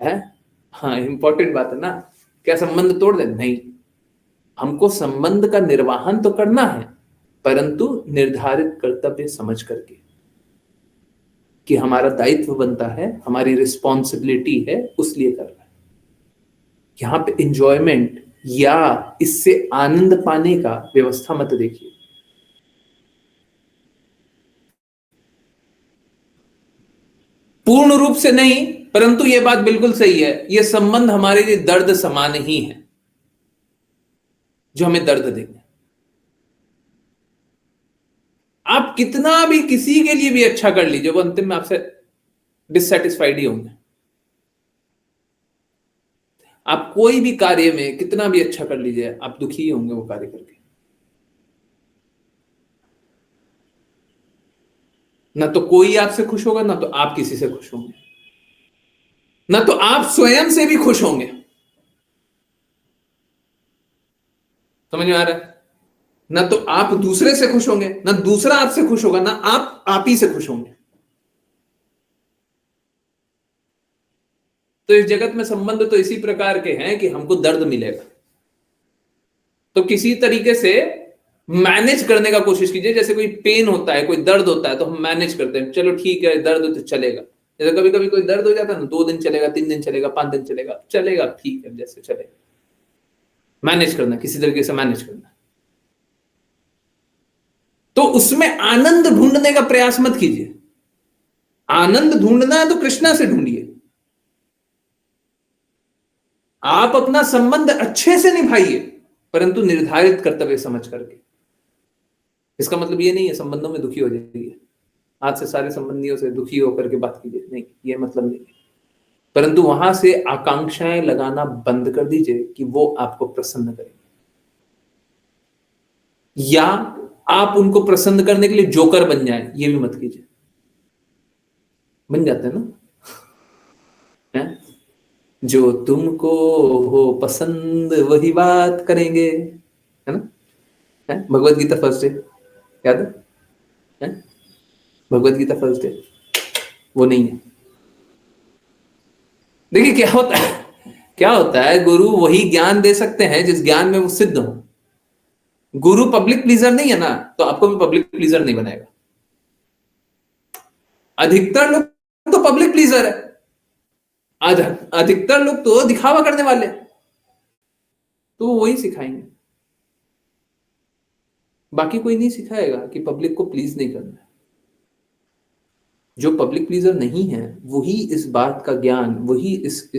है। हाँ, इंपॉर्टेंट बात है ना, क्या संबंध तोड़ दें? नहीं। हमको संबंध का निर्वाहन तो करना है, परंतु निर्धारित कर्तव्य समझ करके, कि हमारा दायित्व बनता है, हमारी रिस्पॉन्सिबिलिटी है, उसलिए कर रहा है। यहां पे एंजॉयमेंट या इससे आनंद पाने का व्यवस्था मत देखिए। पूर्ण रूप से नहीं, परंतु यह बात बिल्कुल सही है, यह संबंध हमारे लिए दर्द समान ही है, जो हमें दर्द देंगे। आप कितना भी किसी के लिए भी अच्छा कर लीजिए, वो अंतिम में आपसे डिससेटिस्फाइड ही होंगे। आप कोई भी कार्य में कितना भी अच्छा कर लीजिए, आप दुखी ही होंगे वो कार्य करके। ना तो कोई आपसे खुश होगा, ना तो आप किसी से खुश होंगे, ना तो आप स्वयं से भी खुश होंगे। समझ में आ रहा है? ना तो आप दूसरे से खुश होंगे, ना दूसरा आपसे खुश होगा, ना आप ही से खुश होंगे। तो इस जगत में संबंध तो इसी प्रकार के हैं कि हमको दर्द मिलेगा, तो किसी तरीके से मैनेज करने का कोशिश कीजिए। जैसे कोई पेन होता है, कोई दर्द होता है, तो हम मैनेज करते हैं, चलो ठीक है दर्द हो तो चलेगा। जैसे कभी कभी कोई दर्द हो जाता है ना, 2 दिन चलेगा, 3 दिन चलेगा, 5 दिन चलेगा, चलेगा, ठीक है, जैसे चलेगा। मैनेज करना, किसी तरीके से मैनेज करना। तो उसमें आनंद ढूंढने का प्रयास मत कीजिए। आनंद ढूंढना है तो कृष्णा से ढूंढिए। आप अपना संबंध अच्छे से निभाइए, परंतु निर्धारित कर्तव्य समझ करके। इसका मतलब ये नहीं है संबंधों में दुखी हो जाइए, आज से सारे संबंधियों से दुखी होकर के बात कीजिए, नहीं, ये मतलब नहीं है। परंतु वहां से आकांक्षाएं लगाना बंद कर दीजिए कि वो आपको प्रसन्न करेंगे, या आप उनको प्रसन्न करने के लिए जोकर बन जाएं, ये भी मत कीजिए। बन जाते हैं ना, है? जो तुमको हो पसंद वही बात करेंगे, है ना? है भगवत गीता फर्स्ट डे, याद है? भगवत गीता फर्स्ट डे वो नहीं है। देखिए क्या होता है, क्या होता है, गुरु वही ज्ञान दे सकते हैं जिस ज्ञान में वो सिद्ध हो। गुरु पब्लिक प्लीजर नहीं है ना, तो आपको भी पब्लिक प्लीजर नहीं बनाएगा। अधिकतर लोग तो पब्लिक प्लीजर है, अधिकतर लोग तो दिखावा करने वाले, तो वो वही सिखाएंगे। बाकी कोई नहीं सिखाएगा कि पब्लिक को प्लीज नहीं करना है। जो पब्लिक प्लीजर नहीं है वही इस बात का ज्ञान, वही इस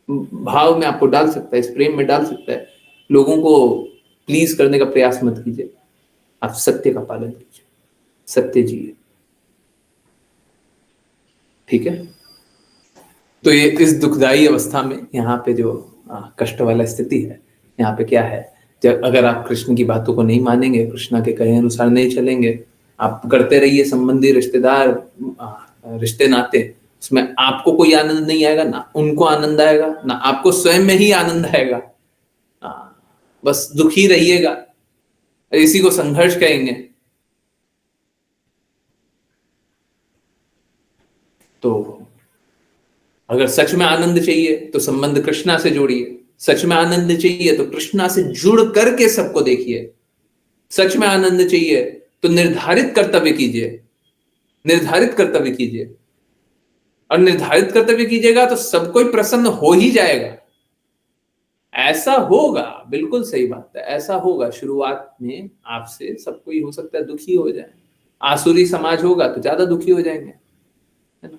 भाव में आपको डाल सकता है, इस प्रेम में डाल सकता है। लोगों को प्लीज करने का प्रयास मत कीजिए, आप सत्य का पालन कीजिए, सत्य जिए, ठीक है? तो ये इस दुखदाई अवस्था में यहाँ पे जो कष्ट वाला स्थिति है, यहाँ पे क्या है, जब अगर आप कृष्ण की बातों को नहीं मानेंगे, कृष्ण के कहे अनुसार नहीं चलेंगे, आप करते रहिए संबंधी रिश्तेदार रिश्ते नाते, उसमें आपको कोई आनंद नहीं आएगा, ना उनको आनंद आएगा, ना आपको स्वयं में ही आनंद आएगा। बस दुखी रहिएगा, इसी को संघर्ष कहेंगे। तो अगर सच में आनंद चाहिए तो संबंध कृष्णा से जोड़िए, सच में आनंद चाहिए तो कृष्णा से जुड़ करके सबको देखिए, सच में आनंद चाहिए तो निर्धारित कर्तव्य कीजिए, निर्धारित कर्तव्य कीजिए, और निर्धारित कर्तव्य कीजिएगा तो सब कोई प्रसन्न हो ही जाएगा। ऐसा होगा, बिल्कुल सही बात है, ऐसा होगा। शुरुआत में आपसे सब कोई हो सकता है दुखी हो जाए, आसुरी समाज होगा तो ज्यादा दुखी हो जाएंगे, है ना?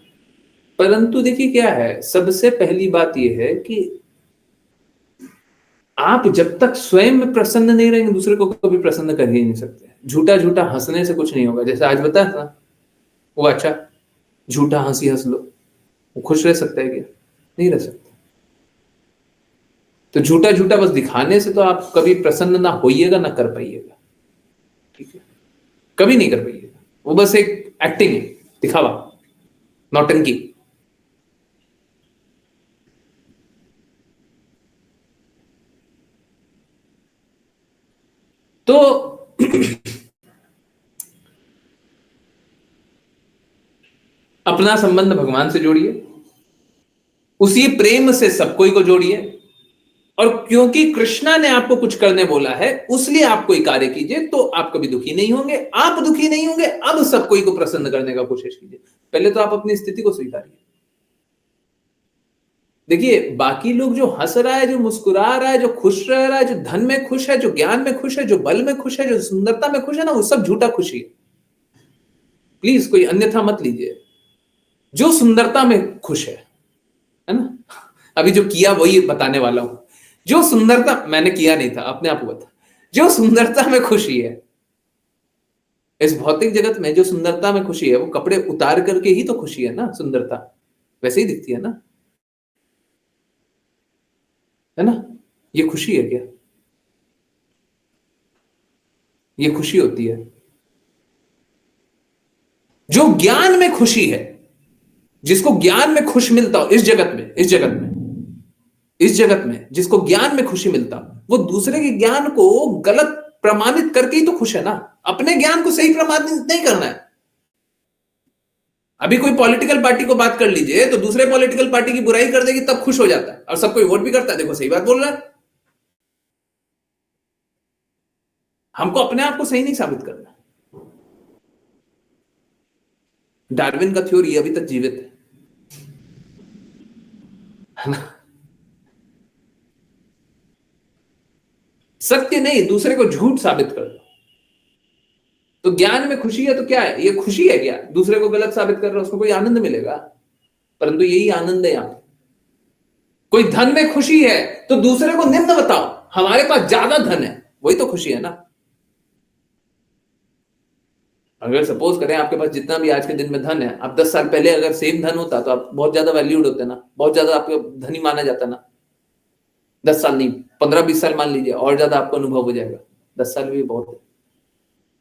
परंतु देखिए क्या है, सबसे पहली बात यह है कि आप जब तक स्वयं में प्रसन्न नहीं रहेंगे, दूसरे को कभी प्रसन्न कर ही नहीं सकते। झूठा झूठा हंसने से कुछ नहीं होगा, जैसे आज बताया था वो, अच्छा झूठा हंसी हंस लो, वो खुश रह सकता है क्या? नहीं रह सकता। तो झूठा झूठा बस दिखाने से तो आप कभी प्रसन्न ना होइएगा, ना कर पाइएगा, ठीक है? कभी नहीं कर पाइएगा, वो बस एक एक्टिंग है, दिखावा, नौटंकी। तो अपना संबंध भगवान से जोड़िए, उसी प्रेम से सब कोई को जोड़िए, और क्योंकि कृष्णा ने आपको कुछ करने बोला है उसलिए आप कोई कार्य कीजिए, तो आप कभी दुखी नहीं होंगे। आप दुखी नहीं होंगे, अब सब कोई को प्रसन्न करने का कोशिश कीजिए। पहले तो आप अपनी स्थिति को स्वीकारिए। देखिए, बाकी लोग जो हंस रहा है, जो मुस्कुरा रहा है, जो खुश रह रहा है, जो धन में खुश है, जो ज्ञान में खुश है, जो बल में खुश है, जो सुंदरता में खुश है ना, वो सब झूठा खुशी है। प्लीज कोई अन्यथा मत लीजिए। जो सुंदरता में खुश है ना, अभी जो किया वही बताने वाला हूं। जो सुंदरता, मैंने किया नहीं था, अपने आप हुआ था। जो सुंदरता में खुशी है, इस भौतिक जगत में जो सुंदरता में खुशी है, वो कपड़े उतार करके ही तो खुशी है ना। सुंदरता वैसे ही दिखती है ना, है ना। ये खुशी है क्या? ये खुशी होती है। जो ज्ञान में खुशी है, जिसको ज्ञान में खुश मिलता हो, इस जगत में, इस जगत में, इस जगत में जिसको ज्ञान में खुशी मिलता, वो दूसरे के ज्ञान को गलत प्रमाणित करके ही तो खुश है ना। अपने ज्ञान को सही प्रमाणित नहीं करना है। अभी कोई पॉलिटिकल पार्टी को बात कर लीजिए, तो दूसरे पॉलिटिकल पार्टी की बुराई कर देगी, तब खुश हो जाता है और सब कोई वोट भी करता है। देखो, सही बात बोल रहा है। हमको अपने आप को सही नहीं साबित करना। डार्विन का थ्योरी अभी तक जीवित है ना। सत्य नहीं, दूसरे को झूठ साबित कर दो। तो ज्ञान में खुशी है तो क्या है? ये खुशी है क्या? दूसरे को गलत साबित कर रहा है, उसको कोई आनंद मिलेगा? परंतु यही आनंद है। यहां कोई धन में खुशी है तो दूसरे को निम्न बताओ, हमारे पास ज्यादा धन है, वही तो खुशी है ना। अगर सपोज करें आपके पास जितना भी आज के दिन में धन है, आप 10 साल पहले अगर सेम धन होता तो आप बहुत ज्यादा वैल्यूड होते ना, बहुत ज्यादा आपको धनी माना जाता ना। 10 साल नहीं, 15-20 साल मान लीजिए, और ज्यादा आपको अनुभव हो जाएगा। 10 साल भी बहुत है।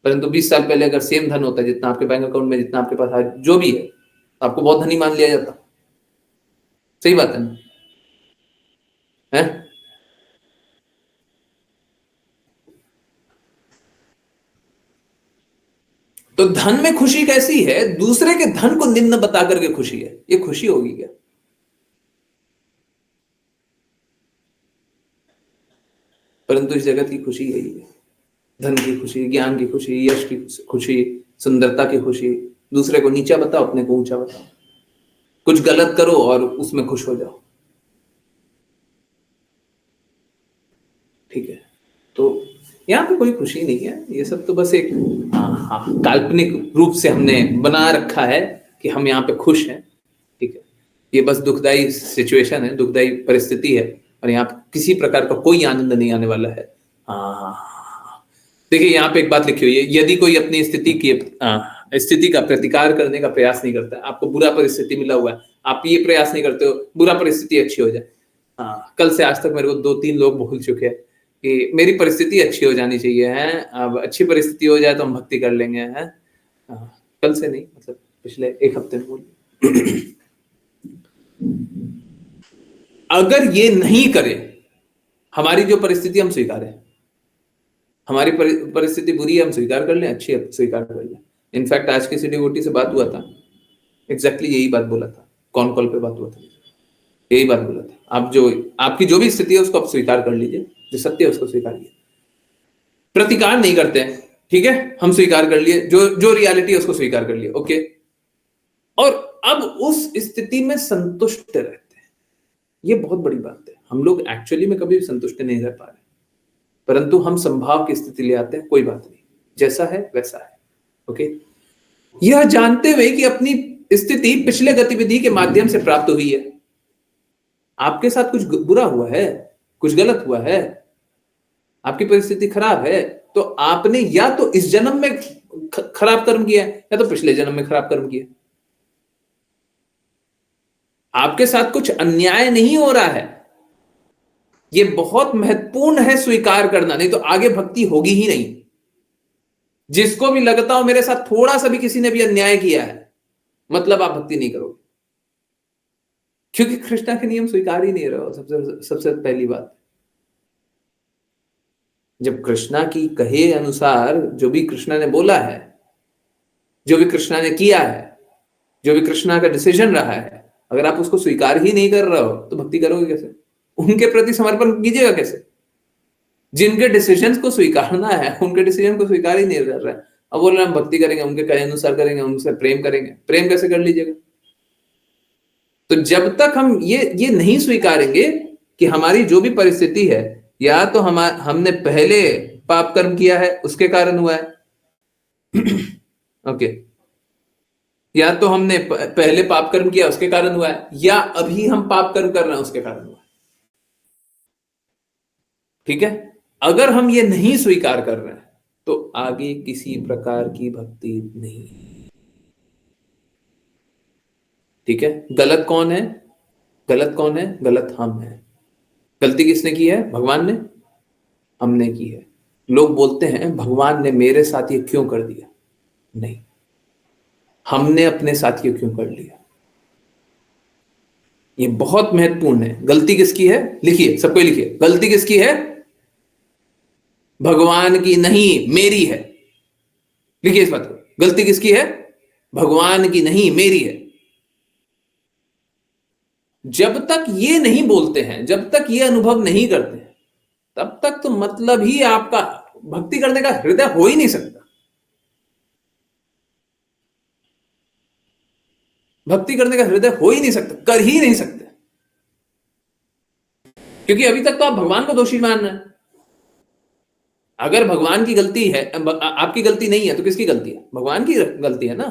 परंतु 20 साल पहले अगर सेम धन होता, जितना आपके बैंक अकाउंट में, जितना आपके पास आज जो भी है, तो आपको बहुत धनी मान लिया जाता। सही बात है ना? है? तो धन में खुशी कैसी है? दूसरे के धन को निम्न बता करके खुशी है। ये खुशी होगी क्या? परंतु इस जगत की खुशी यही है। धन की खुशी, ज्ञान की खुशी, यश की खुशी, सुंदरता की खुशी। दूसरे को नीचा बताओ, अपने को ऊंचा बताओ। कुछ गलत करो और उसमें खुश हो जाओ। ठीक है, तो यहाँ पे कोई खुशी नहीं है। ये सब तो बस एक काल्पनिक रूप से हमने बना रखा है कि हम यहाँ पे खुश हैं। ठीक है, ये बस दुखदाई सिचुएशन है, दुखदाई परिस्थिति है, और यहाँ पे किसी प्रकार का कोई आनंद नहीं आने वाला है। देखिए, यहाँ पे एक बात लिखी हुई है, यदि कोई अपनी स्थिति का प्रतिकार करने का प्रयास नहीं करता, आपको बुरा परिस्थिति मिला हुआ है, आप ये प्रयास नहीं करते हो बुरा परिस्थिति अच्छी हो जाए। कल से आज तक मेरे को 2-3 लोग बोल चुके हैं कि मेरी परिस्थिति अच्छी हो जानी चाहिए है, अब अच्छी परिस्थिति हो जाए तो हम भक्ति कर लेंगे। है कल से नहीं, मतलब पिछले 1 हफ्ते में बोल। अगर ये नहीं करे, हमारी जो परिस्थिति हम स्वीकारें, हमारी परिस्थिति बुरी है हम स्वीकार कर लें, अच्छी है स्वीकार कर लें। इनफैक्ट आज किसी डिवोटी से बात हुआ था, एग्जैक्टली यही बात बोला था, कौन कॉल पे बात हुआ था, यही बात बोला था। आप जो आपकी जो भी स्थिति है उसको आप स्वीकार कर लीजिए, जो सत्य है उसको स्वीकारिए, प्रतिकार नहीं करते हैं। ठीक है, हम स्वीकार कर लिए, जो जो रियलिटी है उसको स्वीकार कर लिए। ओके, और अब उस स्थिति में संतुष्ट रहते हैं। ये बहुत बड़ी बात है। हम लोग एक्चुअली में कभी भी संतुष्ट नहीं रह पा रहे, परंतु हम संभाव की स्थिति ले आते हैं। कोई बात नहीं, जैसा है वैसा है। ओके, यह जानते हुए कि अपनी स्थिति पिछले गतिविधि के माध्यम से प्राप्त हुई है। आपके साथ कुछ बुरा हुआ है, कुछ गलत हुआ है, आपकी परिस्थिति खराब है, तो आपने या तो इस जन्म में खराब कर्म किया है, या तो पिछले जन्म में खराब कर्म किया। आपके साथ कुछ अन्याय नहीं हो रहा है, ये बहुत महत्वपूर्ण है स्वीकार करना, नहीं तो आगे भक्ति होगी ही नहीं। जिसको भी लगता हो मेरे साथ थोड़ा सा भी किसी ने भी अन्याय किया है, मतलब आप भक्ति नहीं करोगे, क्योंकि कृष्णा के नियम स्वीकार ही नहीं रहे हो। सबसे पहली बात, जब कृष्णा की कहे अनुसार जो भी कृष्णा ने बोला है, जो भी कृष्णा ने किया है, जो भी कृष्णा का डिसीजन रहा है, अगर आप उसको स्वीकार ही नहीं कर रहे हो तो भक्ति करोगे कैसे? उनके प्रति समर्पण कीजिएगा कैसे? जिनके डिसीजन को स्वीकारना है उनके डिसीजन को स्वीकार ही नहीं कर रहे हैं, अब बोल रहे हैं हम भक्ति करेंगे, उनके कहे अनुसार करेंगे, उनसे प्रेम करेंगे। प्रेम कैसे कर लीजिएगा? तो जब तक हम ये नहीं स्वीकारेंगे कि हमारी जो भी परिस्थिति है, या तो हमने पहले पाप कर्म किया है उसके कारण हुआ है ओके, या तो हमने पहले पाप कर्म किया उसके कारण हुआ है, या अभी हम पाप कर्म कर रहे हैं उसके कारण हुआ है। ठीक है, अगर हम ये नहीं स्वीकार कर रहे हैं तो आगे किसी प्रकार की भक्ति नहीं। ठीक है, गलत कौन है? गलत कौन है? गलत हम है। गलती किसने की है? भगवान ने? हमने की है। लोग बोलते हैं भगवान ने मेरे साथ ये क्यों कर दिया? नहीं, हमने अपने साथ ये क्यों कर लिया। ये बहुत महत्वपूर्ण है। गलती किसकी है? लिखिए, सबको लिखिए, गलती किसकी है? भगवान की नहीं, मेरी है। लिखिए इस बात को, गलती किसकी है? भगवान की नहीं, मेरी है। जब तक ये नहीं बोलते हैं, जब तक ये अनुभव नहीं करते हैं, तब तक तो मतलब ही आपका भक्ति करने का हृदय हो ही नहीं सकता। भक्ति करने का हृदय हो ही नहीं सकता, कर ही नहीं सकते, क्योंकि अभी तक तो आप भगवान को दोषी मान रहे हैं। अगर भगवान की गलती है, आपकी गलती नहीं है, तो किसकी गलती है? भगवान की गलती है ना।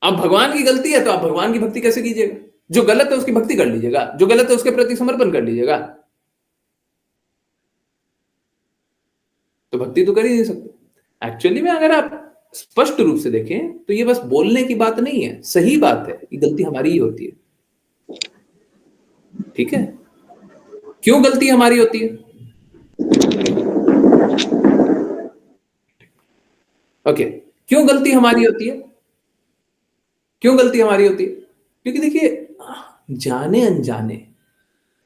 अब भगवान की गलती है तो आप भगवान की भक्ति कैसे कीजिएगा? जो गलत है उसकी भक्ति कर लीजिएगा, जो गलत है उसके प्रति समर्पण कर लीजिएगा, तो भक्ति तो कर ही नहीं सकते। एक्चुअली में अगर आप स्पष्ट रूप से देखें तो ये बस बोलने की बात नहीं है, सही बात है, ये गलती हमारी ही होती है। ठीक है, क्यों गलती हमारी होती है? ओके, क्यों गलती हमारी होती है? क्यों गलती हमारी होती है? क्योंकि देखिए, जाने अनजाने,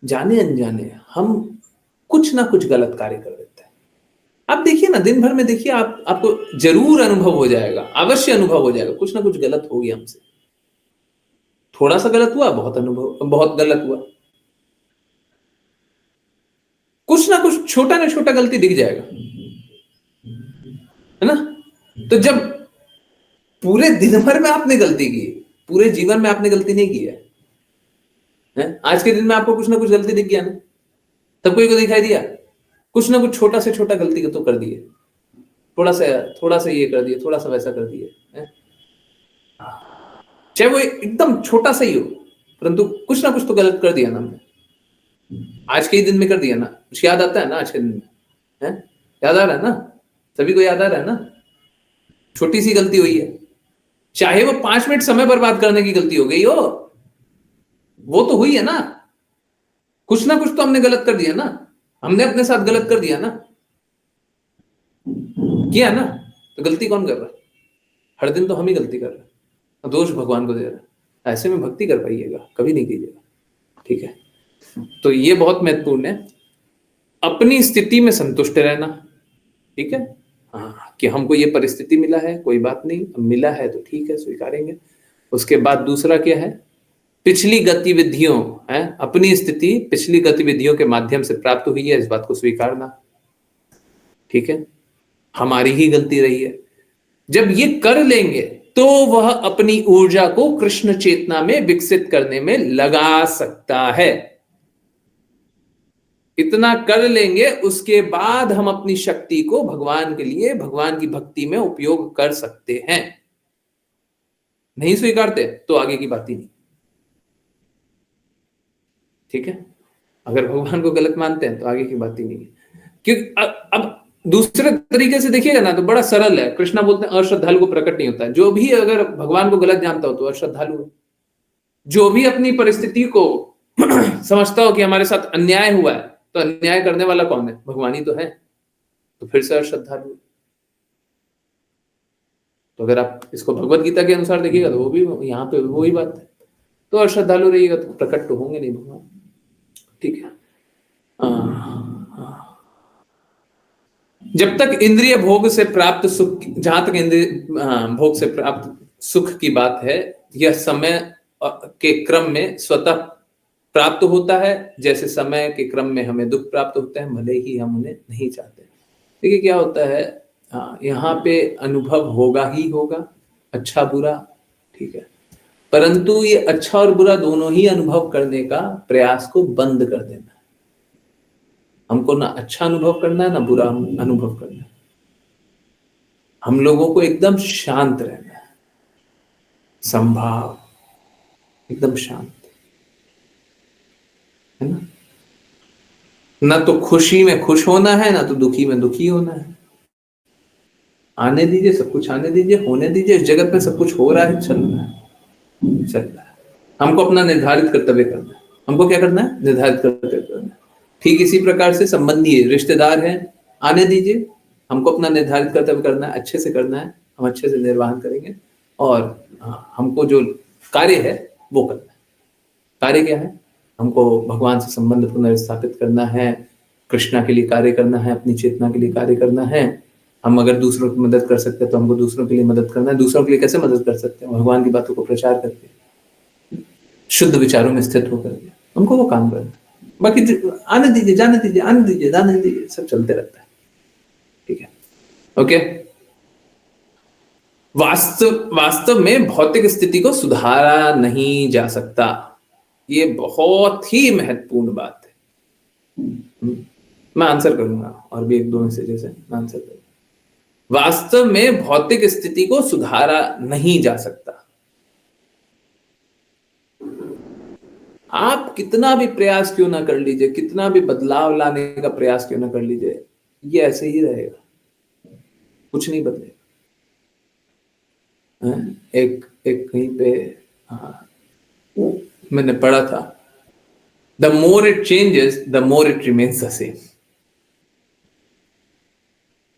जाने अनजाने हम कुछ ना कुछ गलत कार्य कर देते हैं। आप देखिए ना, दिन भर में देखिए, आपको जरूर अनुभव हो जाएगा, अवश्य अनुभव हो जाएगा, कुछ ना कुछ गलत हो गया हमसे। थोड़ा सा गलत हुआ, बहुत गलत हुआ, कुछ ना कुछ छोटा ना छोटा गलती दिख जाएगा, है ना। तो जब पूरे दिन भर में आपने गलती की, पूरे जीवन में आपने गलती नहीं की है? आज के दिन में आपको कुछ ना कुछ गलती दिख गया ना, तब कोई को दिखाई दिया? कुछ ना कुछ छोटा से छोटा गलती तो कर दिए, थोड़ा सा ये कर दिए, थोड़ा सा वैसा कर दिए, चाहे वो एकदम छोटा सा ही हो, परंतु कुछ ना कुछ तो गलत कर दिया ना हमने। आज के ही दिन में कर दिया ना, कुछ याद आता है ना आज के दिन में, है? याद आ रहा है ना? सभी को याद आ रहा है ना? छोटी सी गलती हुई है, चाहे वो 5 मिनट समय बर्बाद करने की गलती हो गई हो, वो तो हुई है ना। कुछ ना कुछ तो हमने गलत कर दिया ना, हमने अपने साथ गलत कर दिया ना, किया ना। तो गलती कौन कर रहा है? हर दिन तो हम ही गलती कर रहे हैं, दोष भगवान को दे रहे हैं। ऐसे में भक्ति कर पाइएगा? कभी नहीं कीजिएगा। ठीक है, तो ये बहुत महत्वपूर्ण है, अपनी स्थिति में संतुष्ट रहना। ठीक है, हाँ, कि हमको ये परिस्थिति मिला है, कोई बात नहीं, मिला है तो ठीक है, स्वीकारेंगे। उसके बाद दूसरा क्या है? पिछली गतिविधियों, है, अपनी स्थिति पिछली गतिविधियों के माध्यम से प्राप्त हुई है, इस बात को स्वीकारना। ठीक है, हमारी ही गलती रही है। जब ये कर लेंगे तो वह अपनी ऊर्जा को कृष्ण चेतना में विकसित करने में लगा सकता है। इतना कर लेंगे, उसके बाद हम अपनी शक्ति को भगवान के लिए, भगवान की भक्ति में उपयोग कर सकते हैं। नहीं स्वीकारते तो आगे की बात ही नहीं। ठीक है, अगर भगवान को गलत मानते हैं तो आगे की बात ही नहीं है। क्योंकि अब दूसरे तरीके से देखिएगा ना तो बड़ा सरल है। कृष्णा बोलते हैं अश्रद्धालु को प्रकट नहीं होता है। जो भी अगर भगवान को गलत जानता हो तो अश्रद्धालु है। जो भी अपनी परिस्थिति को समझता हो कि हमारे साथ अन्याय हुआ है, तो अन्याय करने वाला कौन है? भगवान ही तो है, तो फिर से अश्रद्धालु है। तो अगर आप इसको भगवत गीता के अनुसार देखिएगा तो वो भी यहाँ पे वही बात है। तो अश्रद्धालु रहिएगा तो प्रकट तो होंगे नहीं भगवान। ठीक है, जब तक इंद्रिय भोग से प्राप्त सुख, जहां तक इंद्रिय भोग से प्राप्त सुख की बात है, यह समय के क्रम में स्वतः प्राप्त होता है, जैसे समय के क्रम में हमें दुख प्राप्त होता है, भले ही हम उन्हें नहीं चाहते। देखिए क्या होता है, यहाँ पे अनुभव होगा ही होगा, अच्छा बुरा, ठीक है, परंतु ये अच्छा और बुरा दोनों ही अनुभव करने का प्रयास को बंद कर देना है। हमको ना अच्छा अनुभव करना है ना बुरा अनुभव करना है। हम लोगों को एकदम शांत रहना है, संभाव, एकदम शांत, है ना। ना तो खुशी में खुश होना है, ना तो दुखी में दुखी होना है। आने दीजिए, सब कुछ आने दीजिए, होने दीजिए। इस जगत में सब कुछ हो रहा है, चल रहा है, चल रहा है। हमको अपना निर्धारित कर्तव्य करना है। हमको क्या करना है? निर्धारित कर्तव्य करना है। ठीक इसी प्रकार से संबंधी रिश्तेदार हैं, आने दीजिए, हमको अपना निर्धारित कर्तव्य करना है, अच्छे से करना है, हम अच्छे से निर्वहन करेंगे, और हमको जो कार्य है वो करना है। कार्य क्या है? हमको भगवान से संबंध पुनर्स्थापित करना है, कृष्णा के लिए कार्य करना है, अपनी चेतना के लिए कार्य करना है। हम अगर दूसरों की मदद कर सकते हैं तो हमको दूसरों के लिए मदद करना है। दूसरों के लिए कैसे मदद कर सकते हैं? भगवान की बातों को प्रचार करके, शुद्ध विचारों में स्थित होकर के हमको वो काम करना है। बाकी आने दीजिए, जाने दीजिए, आने दीजिए, जाने दीजिए, सब चलते रहता है, ठीक है, ओके। वास्तव में भौतिक स्थिति को सुधारा नहीं जा सकता। ये बहुत ही महत्वपूर्ण बात है। मैं आंसर करूंगा, और भी एक दो मैसेज जैसे मैं आंसर करूंगा। वास्तव में भौतिक स्थिति को सुधारा नहीं जा सकता। आप कितना भी प्रयास क्यों ना कर लीजिए, कितना भी बदलाव लाने का प्रयास क्यों ना कर लीजिए, ये ऐसे ही रहेगा, कुछ नहीं बदलेगा। एक एक कहीं पे मैंने पढ़ा था, the more it changes the more it remains the same.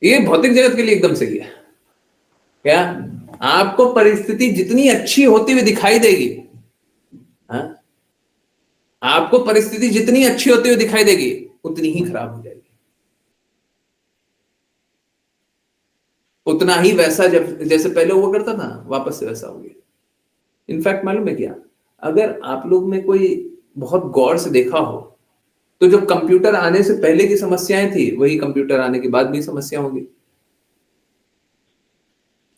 ये भौतिक जगत के लिए एकदम सही है। क्या आपको परिस्थिति जितनी अच्छी होती हुई दिखाई देगी, आपको परिस्थिति जितनी अच्छी होती हुई दिखाई देगी, उतनी ही खराब हो जाएगी, उतना ही वैसा जब जैसे पहले हुआ करता था वापस से वैसा हो गया। इनफैक्ट मालूम है क्या, अगर आप लोग में कोई बहुत गौर से देखा हो तो जो कंप्यूटर आने से पहले की समस्याएं थी वही कंप्यूटर आने के बाद भी समस्या होगी।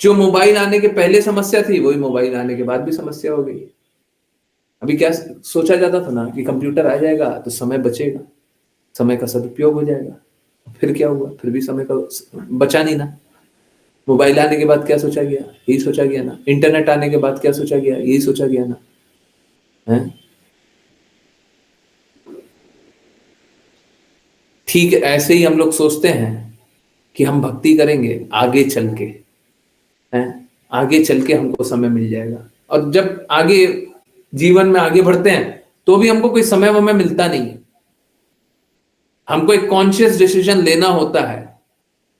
जो मोबाइल आने के पहले समस्या थी वही मोबाइल आने के बाद भी समस्या हो गई। अभी क्या सोचा जाता था ना कि कंप्यूटर आ जाएगा तो समय बचेगा, समय का सदुपयोग हो जाएगा। फिर क्या हुआ? फिर भी समय का बचा नहीं ना। मोबाइल आने के बाद क्या सोचा गया? यही सोचा गया ना। इंटरनेट आने के बाद क्या सोचा गया? यही सोचा गया ना, है? ठीक ऐसे ही हम लोग सोचते हैं कि हम भक्ति करेंगे आगे चल के, हैं, आगे चल के हमको समय मिल जाएगा। और जब आगे जीवन में आगे बढ़ते हैं तो भी हमको कोई समय वमय मिलता नहीं है। हमको एक कॉन्शियस डिसीजन लेना होता है,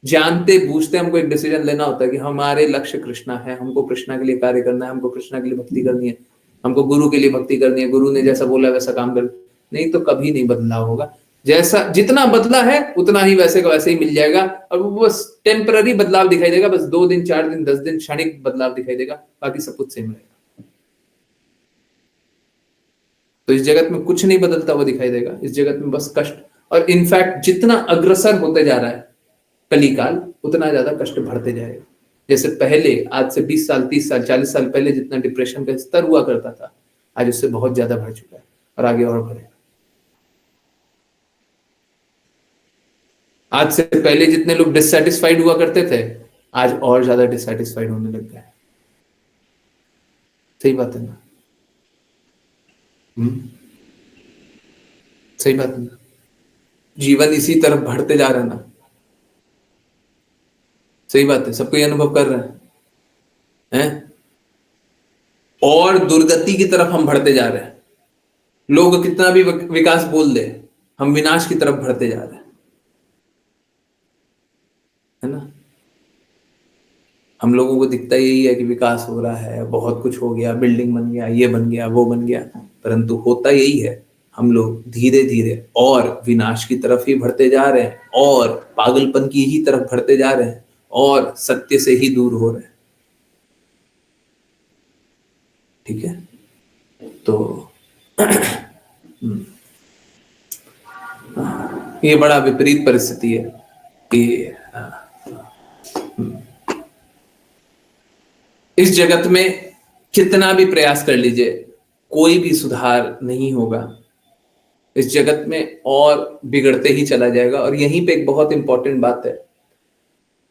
जानते बूझते हमको एक डिसीजन लेना होता है कि हमारे लक्ष्य कृष्णा है, हमको कृष्णा के लिए कार्य करना है, हमको कृष्णा के लिए भक्ति करनी है, हमको गुरु के लिए भक्ति करनी है, गुरु ने जैसा बोला वैसा काम कर। नहीं तो कभी नहीं बदलाव होगा। जैसा जितना बदला है उतना ही वैसे का वैसे ही मिल जाएगा, और वो बस टेम्पररी बदलाव दिखाई देगा, बस 2 दिन 4 दिन 10 दिन क्षणिक बदलाव दिखाई देगा, बाकी सब कुछ सेम रहेगा। तो इस जगत में कुछ नहीं बदलता हुआ दिखाई देगा, इस जगत में बस कष्ट। और इनफैक्ट जितना अग्रसर होते जा रहा है कलिकाल, उतना ज्यादा कष्ट बढ़ते जाएगा। जैसे पहले आज से 20 साल 30 साल 40 साल पहले जितना डिप्रेशन का स्तर हुआ करता था, आज उससे बहुत ज्यादा बढ़ चुका है, और आगे और बढ़ेगा। आज से पहले जितने लोग डिससेटिस्फाइड हुआ करते थे, आज और ज्यादा डिससेटिस्फाइड होने लग गए। सही बात है ना? सही बात है ना? जीवन इसी तरफ बढ़ते जा रहा है ना। सही बात है, सबको ये अनुभव कर रहे हैं? और दुर्गति की तरफ हम बढ़ते जा रहे हैं। लोग कितना भी विकास बोल दे, हम विनाश की तरफ बढ़ते जा रहे हैं, है ना। हम लोगों को दिखता यही है कि विकास हो रहा है, बहुत कुछ हो गया, बिल्डिंग बन गया, ये बन गया, वो बन गया, परंतु होता यही है, हम लोग धीरे धीरे और विनाश की तरफ ही बढ़ते जा रहे हैं, और पागलपन की ही तरफ बढ़ते जा रहे हैं, और सत्य से ही दूर हो रहे हैं। ठीक है, तो ये बड़ा विपरीत परिस्थिति है कि इस जगत में कितना भी प्रयास कर लीजिए, कोई भी सुधार नहीं होगा। इस जगत में और बिगड़ते ही चला जाएगा। और यहीं पे एक बहुत इंपॉर्टेंट बात है,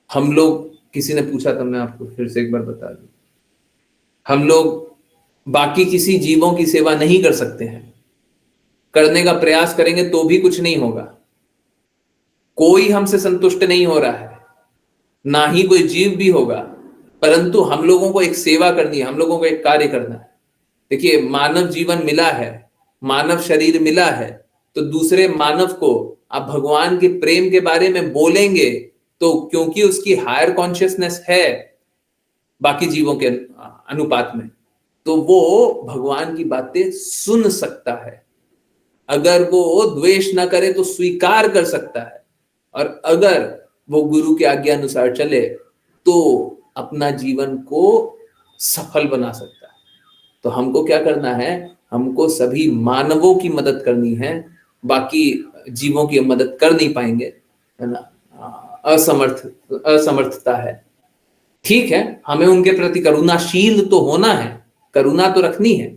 हम लोग, किसी ने पूछा था, मैं आपको फिर से एक बार बता दूं, हम लोग बाकी किसी जीवों की सेवा नहीं कर सकते हैं, करने का प्रयास करेंगे तो भी कुछ नहीं होगा। कोई हमसे संतुष्ट नहीं हो रहा है, ना ही कोई जीव भी होगा, परंतु हम लोगों को एक सेवा करनी है, हम लोगों को एक कार्य करना है। देखिए, मानव जीवन मिला है, मानव शरीर मिला है, तो दूसरे मानव को आप भगवान के प्रेम के बारे में बोलेंगे, तो क्योंकि उसकी हायर कॉन्शियसनेस है बाकी जीवों के अनुपात में, तो वो भगवान की बातें सुन सकता है। अगर वो द्वेष ना करे तो स्वीकार कर सकता है, और अगर वो गुरु के आज्ञा अनुसार चले तो अपना जीवन को सफल बना सकता है। तो हमको क्या करना है, हमको सभी मानवों की मदद करनी है, बाकी जीवों की मदद कर नहीं पाएंगे, है ना। असमर्थता है। ठीक है, हमें उनके प्रति करुणाशील तो होना है, करुणा तो रखनी है,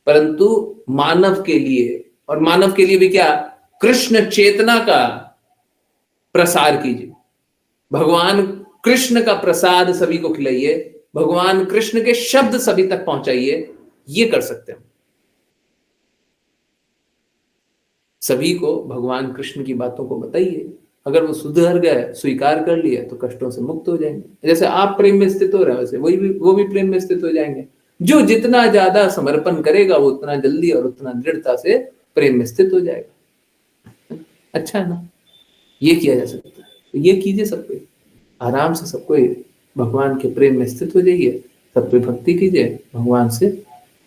परंतु मानव के लिए, और मानव के लिए भी क्या, कृष्ण चेतना का प्रसार कीजिए। भगवान कृष्ण का प्रसाद सभी को खिलाइए, भगवान कृष्ण के शब्द सभी तक पहुंचाइए। ये कर सकते हैं, सभी को भगवान कृष्ण की बातों को बताइए। अगर वो सुधर गए, स्वीकार कर लिया, तो कष्टों से मुक्त हो जाएंगे। जैसे आप प्रेम में स्थित हो रहे हैं, वैसे वो भी प्रेम में स्थित हो जाएंगे। जो जितना ज्यादा समर्पण करेगा, वो उतना जल्दी और उतना दृढ़ता से प्रेम में स्थित हो जाएगा। अच्छा है ना, ये किया जा सकता है। तो ये कीजिए, सब कोई आराम से, सब कोई भगवान के प्रेम में स्थित हो जाइए, सब कोई भक्ति कीजिए, भगवान से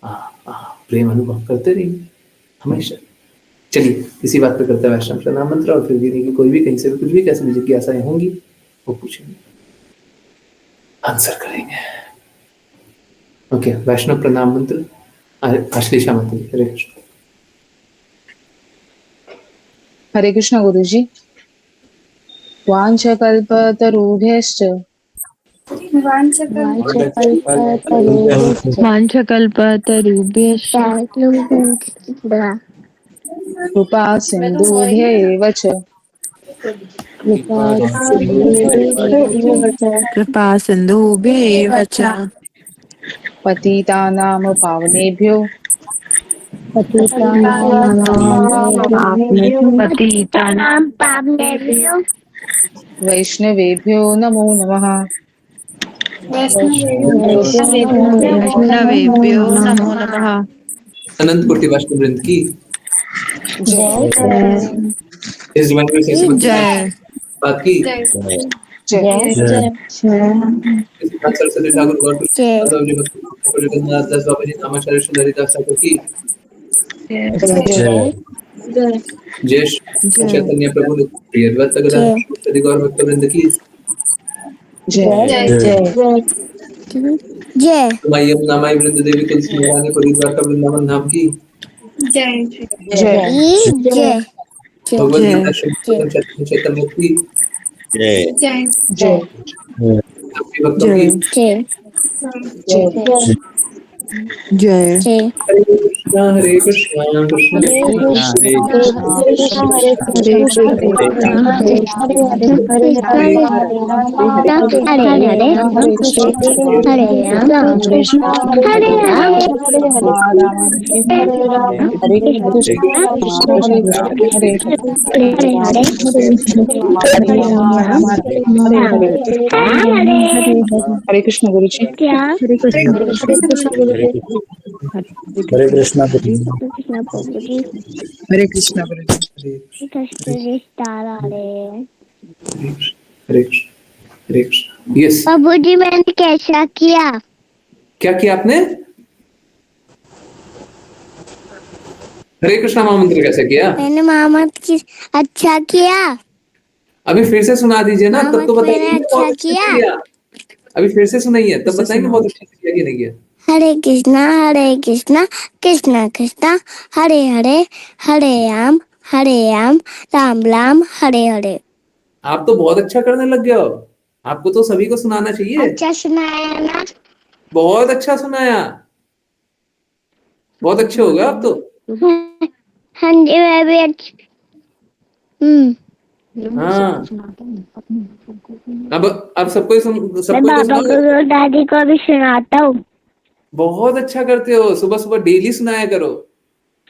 प्रेम अनुभव करते रहिए हमेशा। चलिए, इसी बात पे करते हैं वैष्णव प्रणाम मंत्र, और फिर भी कोई भी कहीं से भी कुछ भी कैसे भी जिज्ञासाएं होंगी वो पूछेंगे, आंसर करेंगे। ओके, वैष्णव प्रणाम मंत्र। आश्लेषा माता जी, हरे कृष्ण। हरे कृष्ण गुरुजी। वाञ्छकल्पतरुभ्यश्च कृपा सिन्धुभ्यैव च कृपा सिन्धुभ्यैव च पतितानां पावनेभ्यो पावनेभ्यो वैष्णवेभ्यो नमो नमः। वैष्णवेभ्यो नमो नमः। अनंत कोटि वैष्णव वृंद की जय इस जीवन में से जय बात की जय सरस्वती ठाकुर गौर जगन्नाथ दास बाबा जी नामाचार्य सुंदरी दास ठाकुर की जय श्री चैतन्य प्रभु प्रिय भक्त गदाधर गौर भक्त वृंद की जय माई यमुना माई वृंद देवी तुलसी महारानी परिवार का वृंदावन धाम की भगवत गीता श्रीमद् चैतन्य चैतन्य की सभी भक्तों की जय हरे कृष्णा कृष्ण हरे कृष्ण गुरुजी। हरे कृष्ण हरे कृष्ण गुरुजी। हरे कृष्ण। यस बाबूजी, मैंने कैसा किया? क्या किया आपने? हरे कृष्णा महामंत्र कैसे किया? मैंने मोहम्मद की अच्छा किया। अभी फिर से सुना दीजिए ना, तब तो मोहम्मद बताएंगे मैंने बहुत अच्छा अच्छे से किया। किया। अभी फिर से सुनाइए, तब फिर से बताएंगे सुनाओ। बहुत अच्छे से किया कि नहीं किया। हरे कृष्णा कृष्णा कृष्णा हरे हरे हरे राम राम राम हरे हरे। आप तो बहुत अच्छा करने लग गए हो। आपको तो सभी को सुनाना चाहिए। अच्छा सुनाया ना? बहुत अच्छा सुनाया, बहुत अच्छे हो गए आप तो। हाँ जी मैं भी अच्छा। हाँ, अब सबको मैं सबको तो पापा को सुनाओगे। और दादी को भी सुनाता हूँ। बहुत अच्छा करते हो, सुबह सुबह डेली सुनाया करो।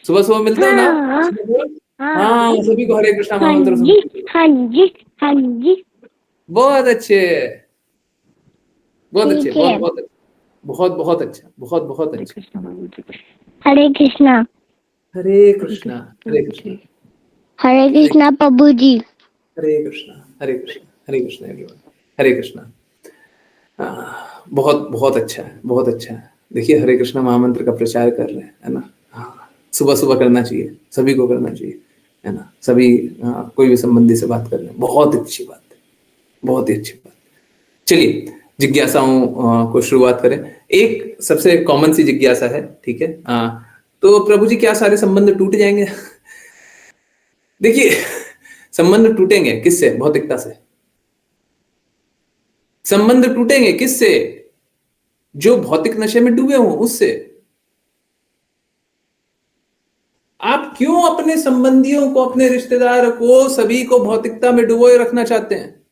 सुबह सुबह मिलते हो ना, हाँ सुबह। हाँ हाँ, सभी को हरे कृष्णा हाँ महामंत्र जी सुनाओ। हाँ जी हाँ जी। बहुत अच्छे, बहुत अच्छे, ठीक है। बहुत बहुत अच्छे, बहुत बहुत अच्छा, बहुत बहुत हरे अच्छा। कृष्णा बाबू जी। हरे कृष्णा। हरे कृष्णा, हरे कृष्णा, हरे हरे कृष्णा प्रभु जी। हरे कृष्णा, हरे कृष्णा, हरे कृष्णा एवरीवन। हरे कृष्णा। बहुत बहुत अच्छा है, बहुत अच्छा है। देखिए हरे कृष्णा महामंत्र का प्रचार कर रहे हैं, है ना। हाँ, सुबह सुबह करना चाहिए, सभी को करना चाहिए, है ना। सभी कोई भी संबंधी से बात कर रहे हैं, बहुत अच्छी बात है, बहुत ही अच्छी बात। चलिए जिज्ञासाओं को शुरुआत करें। एक सबसे कॉमन सी जिज्ञासा है, ठीक है। तो प्रभु जी क्या सारे संबंध टूट जाएंगे? देखिए संबंध टूटेंगे किससे? भौतिकता से। संबंध टूटेंगे किससे? जो भौतिक नशे में डूबे हों उससे। आप क्यों अपने संबंधियों को, अपने रिश्तेदार को, सभी को भौतिकता में डुबोए रखना चाहते हैं?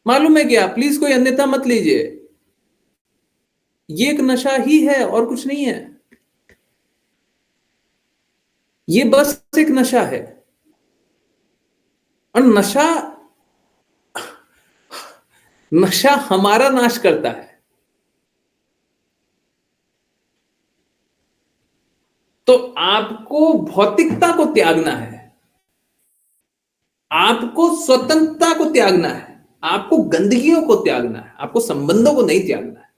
मालूम है क्या? प्लीज कोई अन्यथा मत लीजिए, ये एक नशा ही है और कुछ नहीं है। ये बस एक नशा है, और नशा, नशा हमारा नाश करता है। तो आपको भौतिकता को त्यागना है, आपको स्वतंत्रता को त्यागना है, आपको गंदगियों को त्यागना है, आपको संबंधों को नहीं त्यागना है।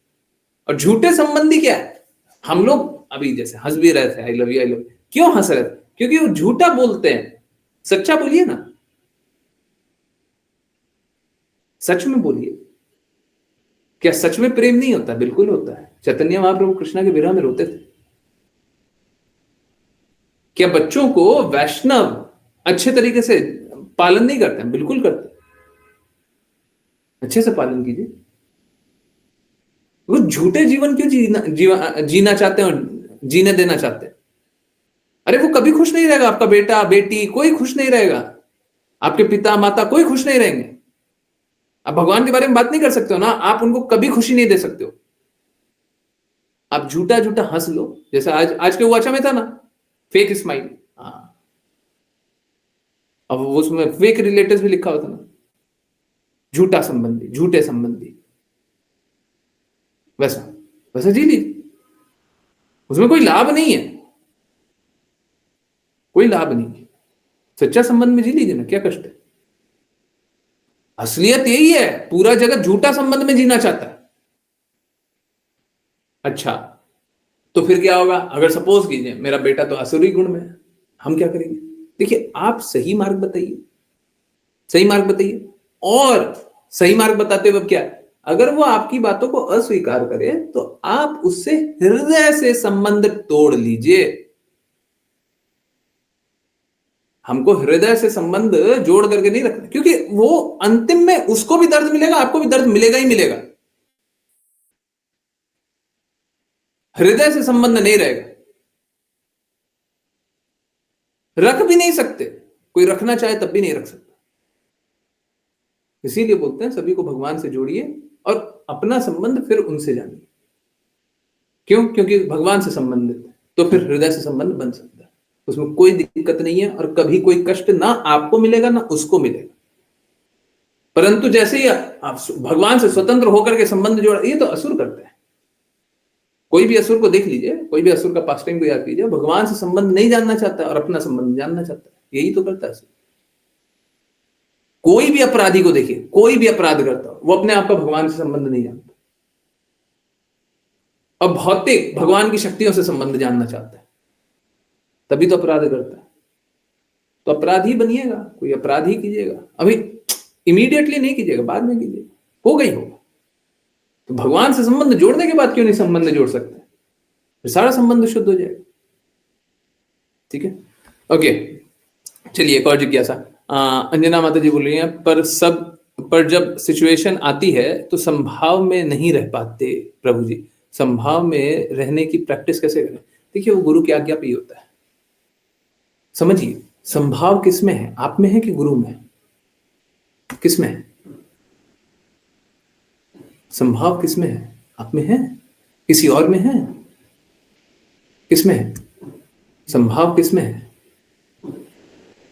और झूठे संबंधी क्या है? हम लोग अभी जैसे हंस भी रहे थे, I love you I love you, क्यों हंस रहे थे? क्योंकि वो झूठा बोलते हैं। सच्चा बोलिए ना, सच में बोलिए। क्या सच में प्रेम नहीं होता? बिल्कुल होता है। चैतन्य महाप्रभु कृष्णा के विरह में रोते थे। क्या बच्चों को वैष्णव अच्छे तरीके से पालन नहीं करते हैं? बिल्कुल करते हैं। अच्छे से पालन कीजिए। वो झूठे जीवन क्यों जीना चाहते हैं और जीने देना चाहते हैं? अरे वो कभी खुश नहीं रहेगा, आपका बेटा बेटी कोई खुश नहीं रहेगा, आपके पिता माता कोई खुश नहीं रहेंगे। आप भगवान के बारे में बात नहीं कर सकते हो ना, आप उनको कभी खुशी नहीं दे सकते हो। आप झूठा झूठा हंस लो, जैसे आज आज के वाचा में था ना, फेक स्माइल। हाँ, अब उसमें फेक रिलेटिव्स भी लिखा होता ना, झूठा संबंधी, झूठे संबंधी, वैसा वैसा जी लीजिए। उसमें कोई लाभ नहीं है, कोई लाभ नहीं है। सच्चा संबंध में जी लीजिए ना, क्या कष्ट है? असलियत यही है, पूरा जगत झूठा संबंध में जीना चाहता है। अच्छा, तो फिर क्या होगा? अगर सपोज कीजिए मेरा बेटा तो असुरी गुण में है, हम क्या करेंगे? देखिए आप सही मार्ग बताइए, सही मार्ग बताइए। और सही मार्ग बताते हुए क्या, अगर वो आपकी बातों को अस्वीकार करे तो आप उससे हृदय से संबंध तोड़ लीजिए। हमको हृदय से संबंध जोड़ करके नहीं रखना, क्योंकि वो अंतिम में उसको भी दर्द मिलेगा, आपको भी दर्द मिलेगा ही मिलेगा। हृदय से संबंध नहीं रहेगा, रख भी नहीं सकते। कोई रखना चाहे तब भी नहीं रख सकता। इसीलिए बोलते हैं सभी को भगवान से जोड़िए और अपना संबंध फिर उनसे जानिए। क्यों? क्योंकि भगवान से संबंधित है तो फिर हृदय से संबंध बन सकता है, उसमें कोई दिक्कत नहीं है, और कभी कोई कष्ट ना आपको मिलेगा ना उसको मिलेगा। परंतु जैसे ही आप भगवान से स्वतंत्र होकर के संबंध जोड़ा, ये तो असुर करते हैं। कोई भी असुर को देख लीजिए, कोई भी असुर का पास्ट टाइम को याद कीजिए, भगवान से संबंध नहीं जानना चाहता और अपना संबंध जानना चाहता है। यही तो करता है असुर। कोई भी अपराधी को देखिए, कोई भी अपराध करता हो, वो अपने आप का भगवान से संबंध नहीं जानता, और भौतिक भगवान की शक्तियों से संबंध जानना चाहता है। तभी तो अपराध करता है। तो अपराधी बनिएगा, कोई अपराध ही कीजिएगा, अभी इमीडिएटली नहीं कीजिएगा, बाद में कीजिएगा, होगा ही होगा। तो भगवान से संबंध जोड़ने के बाद क्यों नहीं संबंध जोड़ सकते, फिर सारा संबंध शुद्ध हो जाएगा। ठीक है, ओके, चलिए एक और जिज्ञासा। अंजना माता जी बोल रही हैं, पर जब सिचुएशन आती है तो संभाव में नहीं रह पाते प्रभु जी, संभाव में रहने की प्रैक्टिस कैसे करें? देखिए, वो गुरु की आज्ञा पे ही होता है। समझिए, संभाव किस में है, आप में है कि गुरु में है? किस में है संभाव? किस में है? आप में है, किसी और में है? किस में है संभाव? किस में है?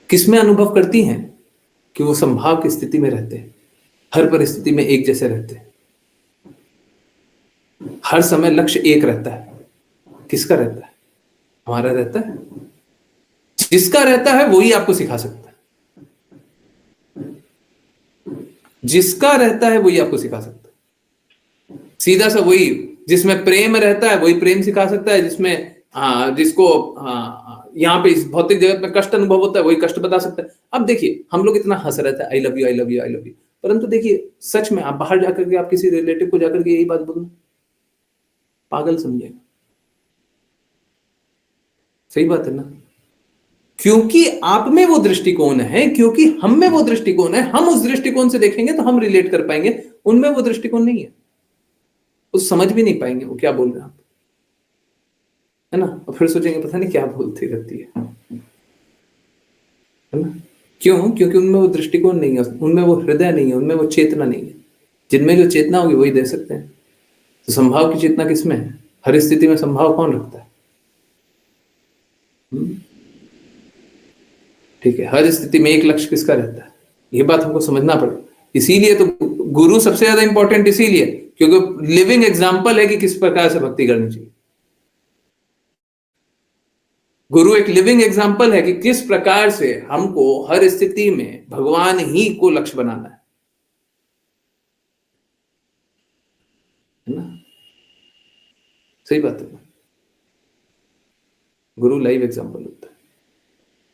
किस में अनुभव करती हैं कि वो संभाव की स्थिति में रहते हैं, हर परिस्थिति में एक जैसे रहते हैं, हर समय लक्ष्य एक रहता है? किसका रहता है? हमारा रहता है। जिसका रहता है वही आपको सिखा सकता है, जिसका रहता है वही आपको सिखा सकता है। सीधा सा वही, जिसमें प्रेम रहता है वही प्रेम सिखा सकता है, जिसमें जिसको यहाँ पे इस भौतिक जगत में कष्ट अनुभव होता है वही कष्ट बता सकता है। अब देखिए, हम लोग इतना हंस रहे थे, I love you I love you I love you, परंतु देखिए सच में आप बाहर जाकर के आप किसी रिलेटिव को जाकर के यही बात बोलना, पागल समझेगा। सही बात है ना? क्योंकि आप में वो दृष्टिकोण है, क्योंकि हम में वो दृष्टिकोण है, हम उस दृष्टिकोण से देखेंगे तो हम रिलेट कर पाएंगे, उनमें वो दृष्टिकोण नहीं है, वो समझ भी नहीं पाएंगे वो क्या बोल रहे हैं आप, है ना? और फिर सोचेंगे पता नहीं क्या बोलती रहती है ना? क्यों? क्योंकि उनमें वो दृष्टिकोण नहीं है, उनमें वो हृदय नहीं है, उनमें वो चेतना नहीं है। जिनमें जो चेतना होगी वही दे सकते हैं। तो संभाव की चेतना किसमें है? हर स्थिति में संभाव कौन रखता है? ठीक है, हर स्थिति में एक लक्ष्य किसका रहता है? ये बात हमको समझना पड़ेगा। इसीलिए तो गुरु सबसे ज्यादा इंपॉर्टेंट, इसीलिए क्योंकि लिविंग एग्जाम्पल है कि किस प्रकार से भक्ति करनी चाहिए। गुरु एक लिविंग एग्जाम्पल है कि किस प्रकार से हमको हर स्थिति में भगवान ही को लक्ष्य बनाना है ना? सही बात है ना? गुरु लाइव एग्जाम्पल होता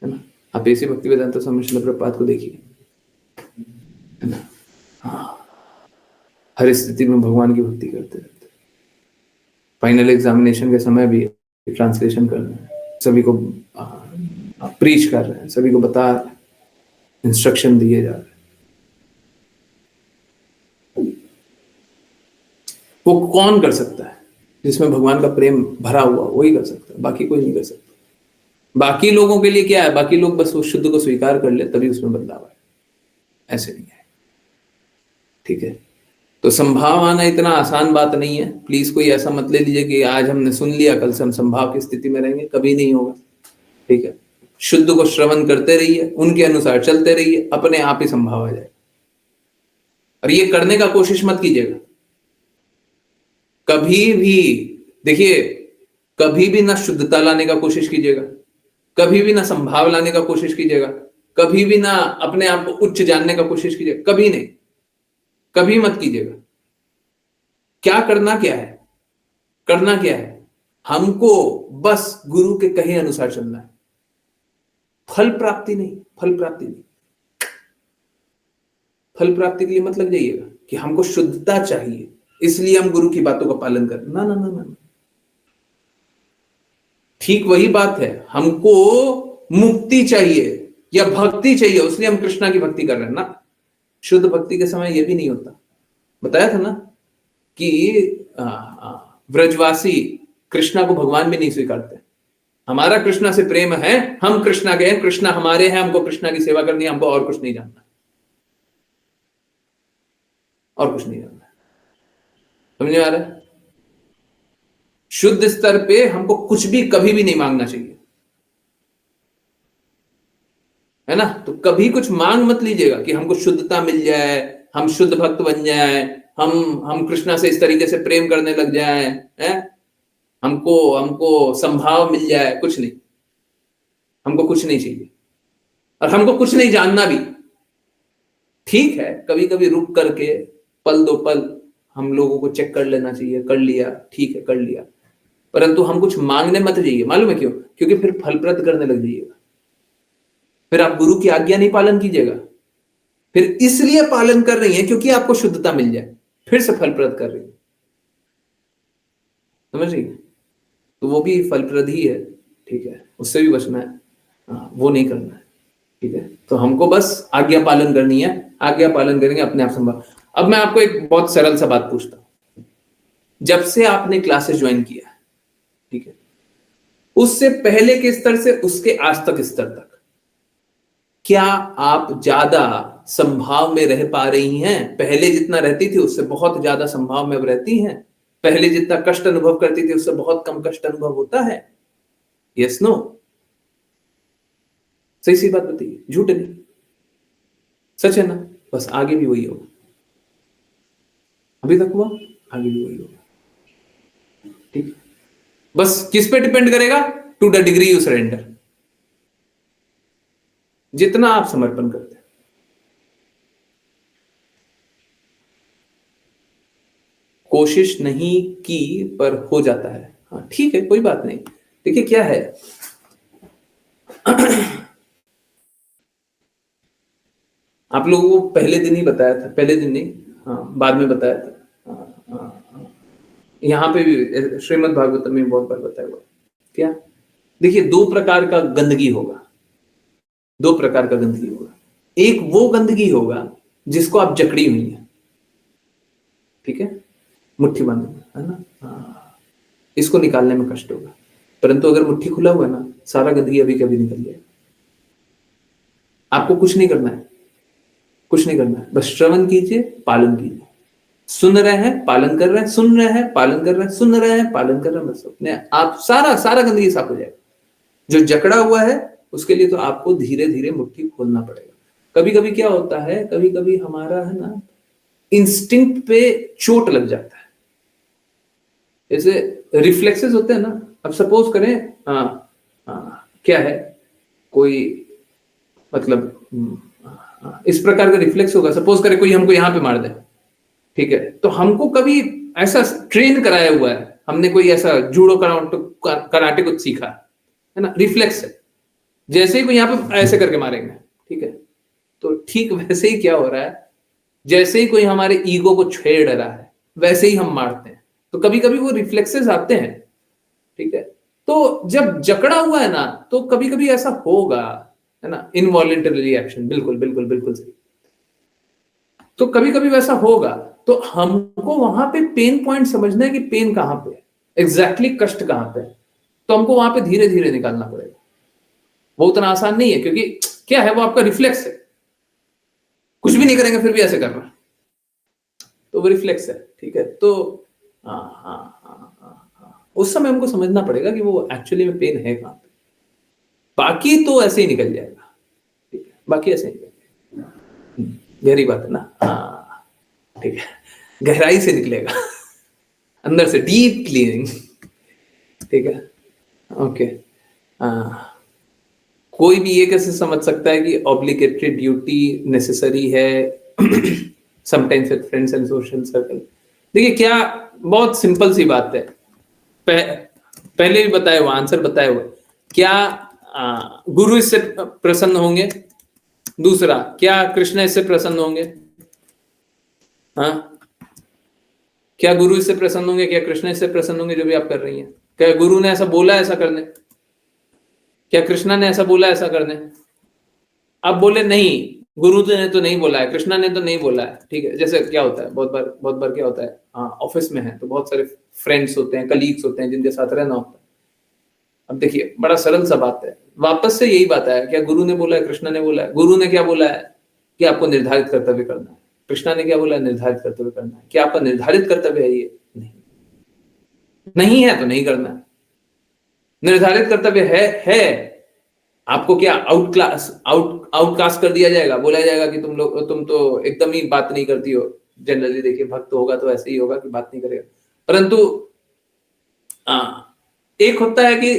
है ना? आप ऐसे भक्ति वेदांत स्वामी श्रील प्रभुपाद को देखिए, है ना? हाँ, हर स्थिति में भगवान की भक्ति करते रहते। फाइनल एग्जामिनेशन के समय भी ट्रांसलेशन कर रहे हैं, सभी को प्रीच कर रहे हैं, सभी को बता रहे हैं, इंस्ट्रक्शन दिए जा रहे हैं। वो कौन कर सकता है? जिसमें भगवान का प्रेम भरा हुआ, वही कर सकता है, बाकी कोई नहीं कर सकता। बाकी लोगों के लिए क्या है? बाकी लोग बस उस शुद्ध को स्वीकार कर ले तभी उसमें बदलाव आए, ऐसे नहीं है। ठीक है, तो संभाव आना इतना आसान बात नहीं है। प्लीज कोई ऐसा मत ले लीजिए कि आज हमने सुन लिया कल से हम संभाव की स्थिति में रहेंगे, कभी नहीं होगा। ठीक है, शुद्ध को श्रवण करते रहिए, उनके अनुसार चलते रहिए, अपने आप ही संभाव आ जाए। और ये करने का कोशिश मत कीजिएगा कभी भी। देखिए, कभी भी ना शुद्धता लाने का कोशिश कीजिएगा, कभी भी ना संभाव लाने का कोशिश कीजिएगा, कभी भी ना अपने आप को उच्च जानने का कोशिश कीजिएगा, कभी नहीं, कभी मत कीजिएगा। क्या करना क्या है? करना क्या है? हमको बस गुरु के कहे अनुसार चलना है। फल प्राप्ति नहीं, फल प्राप्ति नहीं। फल प्राप्ति के लिए मत लग जाइएगा कि हमको शुद्धता चाहिए इसलिए हम गुरु की बातों का पालन करें। ना ना ना ना, ठीक वही बात है, हमको मुक्ति चाहिए या भक्ति चाहिए, उसलिए हम कृष्णा की भक्ति कर रहे हैं ना। शुद्ध भक्ति के समय यह भी नहीं होता। बताया था ना कि व्रजवासी कृष्णा को भगवान भी नहीं स्वीकारते। हमारा कृष्णा से प्रेम है, हम कृष्णा के हैं, कृष्णा हमारे हैं, हमको कृष्णा की सेवा करनी है, हमको और कुछ नहीं जानना, और कुछ नहीं जानना। समझ में आ रहा है? शुद्ध स्तर पे हमको कुछ भी कभी भी नहीं मांगना चाहिए, है ना? तो कभी कुछ मांग मत लीजिएगा कि हमको शुद्धता मिल जाए, हम शुद्ध भक्त बन जाए, हम कृष्णा से इस तरीके से प्रेम करने लग जाए, हैं? हमको संभाव मिल जाए। कुछ नहीं, हमको कुछ नहीं चाहिए, और हमको कुछ नहीं जानना भी। ठीक है, कभी कभी रुक करके पल दो पल हम लोगों को चेक कर लेना चाहिए, कर लिया, ठीक है कर लिया, परंतु हम कुछ मांगने मत जाइए। मालूम है क्यों? क्योंकि फिर फलप्रद करने लग जाइएगा, फिर आप गुरु की आज्ञा नहीं पालन कीजिएगा। फिर इसलिए पालन कर रही है क्योंकि आपको शुद्धता मिल जाए, फिर से फलप्रद कर रही है। समझ रही है? तो वो भी फलप्रद ही है, ठीक है, उससे भी बचना है। वो नहीं करना है, ठीक है। तो हमको बस आज्ञा पालन करनी है, आज्ञा पालन करेंगे अपने आप संभव। अब मैं आपको एक बहुत सरल सा बात पूछता हूं, जब से आपने क्लासेस ज्वाइन किया, ठीक है, उससे पहले के स्तर से उसके आज तक स्तर तक क्या आप ज्यादा संभाव में रह पा रही हैं? पहले जितना रहती थी उससे बहुत ज्यादा संभाव में अब रहती हैं? पहले जितना कष्ट अनुभव करती थी उससे बहुत कम कष्ट अनुभव होता है? Yes no? सही सी बात बताइए, झूठ नहीं, सच है ना? बस आगे भी वही होगा, अभी तक हुआ, आगे भी वही होगा, ठीक। बस किस पे डिपेंड करेगा? To the degree you surrender, जितना आप समर्पण करते हैं। कोशिश नहीं की पर हो जाता है, हाँ ठीक है, कोई बात नहीं। देखिए क्या है, आप लोगों को पहले दिन ही बताया था, पहले दिन नहीं, हाँ बाद में बताया था, यहाँ पे भी श्रीमद् भागवतम में बहुत बार बताया हुआ। क्या? देखिए दो प्रकार का गंदगी होगा, दो प्रकार का गंदगी होगा। एक वो गंदगी होगा जिसको आप जकड़ी हुई है, ठीक है, मुट्ठी बांधी है ना, इसको निकालने में कष्ट होगा। परंतु अगर मुट्ठी खुला हुआ है ना, सारा गंदगी अभी कभी निकल जाएगा। आपको कुछ नहीं करना है, कुछ नहीं करना है, बस श्रवण कीजिए, पालन कीजिए। सुन रहे हैं, पालन कर रहे हैं, सुन रहे हैं, पालन कर रहे हैं, सुन रहे हैं, पालन कर रहे हैं, बस अपने आप सारा गंदगी साफ हो जाएगा। जो जकड़ा हुआ है उसके लिए तो आपको धीरे धीरे मुट्ठी खोलना पड़ेगा। कभी कभी क्या होता है, कभी कभी हमारा है ना इंस्टिंक्ट पे चोट लग जाता है, जैसे रिफ्लेक्सेस होते हैं ना। अब सपोज करें क्या है, कोई मतलब इस प्रकार का रिफ्लेक्स होगा। सपोज करें कोई हमको यहाँ पे मार दे, ठीक है, तो हमको कभी ऐसा ट्रेन कराया हुआ है, हमने कोई ऐसा जूडो कराटे कुछ सीखा है ना, रिफ्लेक्स है। जैसे ही कोई यहाँ पे ऐसे करके मारेंगे, ठीक है, तो ठीक वैसे ही क्या हो रहा है, जैसे ही कोई हमारे ईगो को छेड़ रहा है वैसे ही हम मारते हैं। तो कभी कभी वो रिफ्लेक्सेस आते हैं, ठीक है। तो जब जकड़ा हुआ है ना, तो कभी कभी ऐसा होगा, है ना, इनवॉलेंटरी रिएक्शन, बिल्कुल बिल्कुल बिल्कुल सही। तो कभी कभी वैसा होगा, तो हमको वहां पे पेन पॉइंट समझना है कि पेन कहां पे है, एग्जैक्टली कष्ट कहां पे है। तो हमको वहां पे धीरे धीरे निकालना पड़ेगा। वो उतना आसान नहीं है, क्योंकि क्या है, वो आपका रिफ्लेक्स है, कुछ भी नहीं करेंगे फिर भी ऐसे करना, तो वो रिफ्लेक्स है, ठीक है। तो उस समय हमको समझना पड़ेगा कि वो एक्चुअली में पेन है कहां पे। बाकी तो ऐसे ही निकल जाएगा, ठीक है, बाकी ऐसे ही निकल जाएगा। गहरी बात है ना, ठीक है, गहराई से निकलेगा अंदर से, डीप क्लीनिंग, ठीक है, ओके। कोई भी ये कैसे समझ सकता है कि ऑब्लिगेटरी ड्यूटी नेसेसरी है sometimes with friends and social circle? देखिए क्या, बहुत सिंपल सी बात है, पहले भी बताया हुआ, आंसर बताया हुआ। क्या गुरु इससे प्रसन्न होंगे? दूसरा, क्या कृष्ण इससे प्रसन्न होंगे? हाँ, क्या गुरु इससे प्रसन्न होंगे? क्या कृष्ण इससे प्रसन्न होंगे जो भी आप कर रही हैं? क्या गुरु ने ऐसा बोला ऐसा करने? क्या कृष्णा ने ऐसा बोला ऐसा करने? आप बोले नहीं, गुरु ने तो नहीं बोला है, कृष्णा ने तो नहीं बोला है, ठीक है। जैसे क्या होता है, बहुत बार क्या होता है, ऑफिस में है तो बहुत सारे फ्रेंड्स होते हैं, कलीग्स होते हैं जिनके साथ रहना होता है। अब देखिए बड़ा सरल सा बात है, वापस से यही बात है, क्या गुरु ने बोला है, कृष्णा ने बोला है? गुरु ने क्या बोला है कि आपको निर्धारित कर्तव्य करना है। कृष्णा ने क्या बोला है? निर्धारित कर्तव्य करना है। क्या आपका निर्धारित कर्तव्य है ये? नहीं है तो नहीं करना है। निर्धारित कर्तव्य है, आपको क्या आउटकास्ट कर दिया जाएगा, बोला जाएगा कि तुम तो एकदम ही बात नहीं करती हो। जनरली देखिए भक्त होगा तो ऐसे ही होगा कि बात नहीं करेगा। परंतु एक होता है कि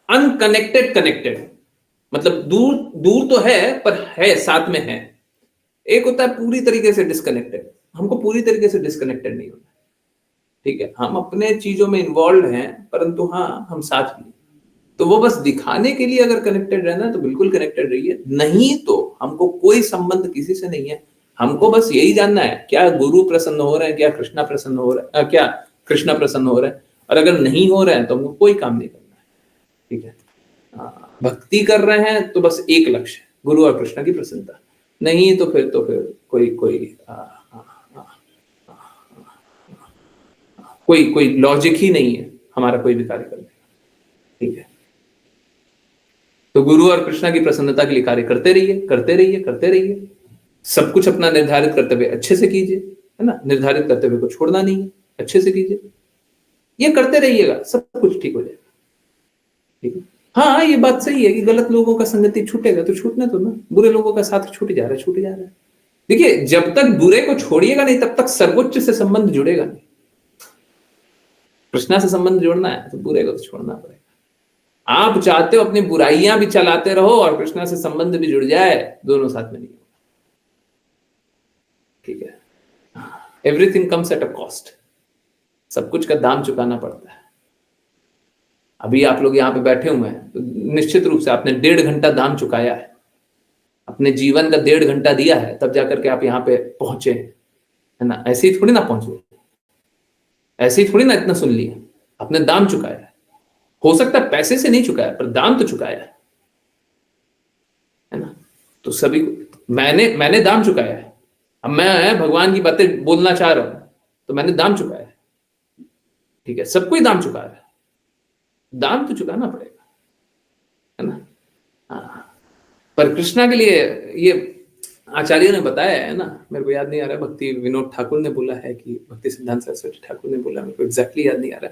अनकनेक्टेड कनेक्टेड, मतलब दूर तो है पर है, साथ में है। एक होता है पूरी तरीके से डिस्कनेक्टेड, हमको पूरी तरीके से डिस्कनेक्टेड नहीं होना। ठीक है, हम अपने चीजों में इन्वॉल्व हैं, परंतु हाँ हम साथ भी। तो वो बस दिखाने के लिए अगर कनेक्टेड रहना है तो बिल्कुल कनेक्टेड रहिए, नहीं तो हमको कोई संबंध किसी से नहीं है। हमको बस यही जानना है क्या गुरु प्रसन्न हो रहे हैं, क्या कृष्णा प्रसन्न हो रहा है, क्या कृष्णा प्रसन्न हो रहा है, और अगर नहीं हो रहे हैं तो हमको कोई काम नहीं करना है। ठीक है, भक्ति कर रहे हैं तो बस एक लक्ष्य, गुरु और कृष्णा की प्रसन्नता, नहीं तो फिर कोई कोई लॉजिक ही नहीं है हमारा कोई भी कार्य करने का। ठीक है, तो गुरु और कृष्णा की प्रसन्नता के लिए कार्य करते रहिए, करते रहिए, करते रहिए। सब कुछ अपना निर्धारित कर्तव्य अच्छे से कीजिए, है ना, निर्धारित कर्तव्य को छोड़ना नहीं है, अच्छे से कीजिए, ये करते रहिएगा, सब कुछ ठीक हो जाएगा। ठीक है, हाँ ये बात सही है कि गलत लोगों का संगति छूटेगा तो छूटने तो ना, बुरे लोगों का साथ छूट जा रहा है। देखिए, जब तक बुरे को छोड़िएगा नहीं तब तक सर्वोच्च से संबंध जुड़ेगा नहीं। कृष्णा से संबंध जोड़ना है तो बुरे को तो छोड़ना पड़ेगा। आप चाहते हो अपनी बुराइयां भी चलाते रहो और कृष्णा से संबंध भी जुड़ जाए, दोनों साथ में नहीं होगा। ठीक है, everything comes at a cost, सब कुछ का दाम चुकाना पड़ता है। अभी आप लोग यहाँ पे बैठे हुए हैं तो निश्चित रूप से आपने 1.5 घंटा दाम चुकाया है, अपने जीवन का 1.5 घंटा दिया है, तब जाकर के आप यहाँ पे पहुंचे, है ना। ऐसे ही थोड़ी ना पहुंचे, ऐसे ही थोड़ी ना इतना सुन लिया, आपने दाम चुकाया है। हो सकता है पैसे से नहीं चुकाया, पर दाम तो चुकाया है ना। तो सभी को मैंने दाम चुकाया है। अब मैं भगवान की बातें बोलना चाह रहा हूं तो मैंने दाम चुकाया है। ठीक है, सबको ही दाम चुका है, दाम तो चुकाना पड़ेगा, है ना। हाँ, पर कृष्णा के लिए ये आचार्य ने बताया है ना, मेरे को याद नहीं आ रहा, भक्ति विनोद ठाकुर ने बोला है कि भक्ति सिद्धांत सरस्वती ठाकुर ने बोला, मेरे को एग्जैक्टली याद नहीं आ रहा,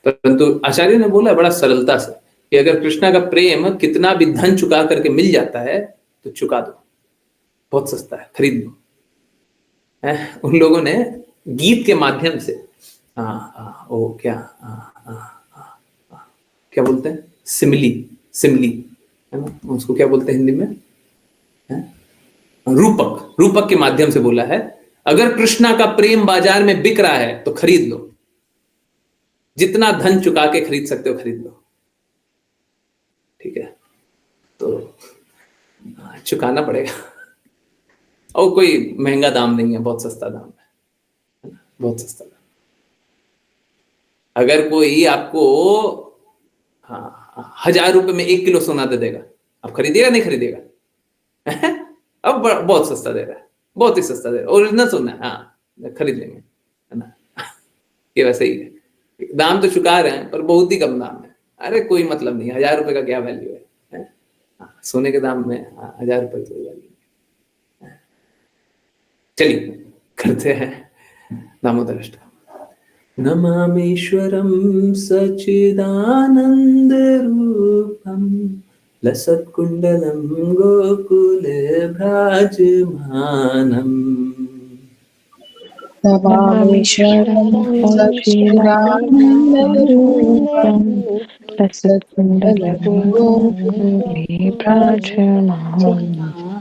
परंतु आचार्य ने बोला बड़ा सरलता से कि अगर कृष्णा का प्रेम कितना भी धन चुका करके मिल जाता है तो चुका दो, बहुत सस्ता है, खरीद लो। उन लोगों ने गीत के माध्यम से क्या बोलते हैं, सिमली है ना, उसको क्या बोलते हैं हिंदी में, रूपक के माध्यम से बोला है, अगर कृष्णा का प्रेम बाजार में बिक रहा है तो खरीद लो, जितना धन चुका के खरीद सकते हो खरीद लो। ठीक है, तो चुकाना पड़ेगा, और कोई महंगा दाम नहीं है, बहुत सस्ता दाम है, बहुत सस्ता दाम। अगर कोई आपको 1000 रुपए में 1 किलो सोना दे देगा, आप खरीदिएगा नहीं खरीदिएगा? अब बहुत सस्ता दे रहा है, बहुत ही सस्ता दे रहा है, ओरिजिनल सोना है, हाँ खरीद लेंगे, है ना। ये वैसे ही है, दाम तो चुका रहे हैं पर बहुत ही कम दाम है। अरे कोई मतलब नहीं, 1000 रुपए का क्या वैल्यू है? सोने के दाम में 1000 रुपए की वैल्यू। चलिए करते हैं दामोदर अष्टकम्। नमामीश्वरं सच्चिदानंद रूपम लसत्कुंडलं गोकुले भ्राजमानम्। नमामीश्वरं सच्चिदानन्दरूपं लसत्कुण्डलं गोकुले भ्राजमानम्।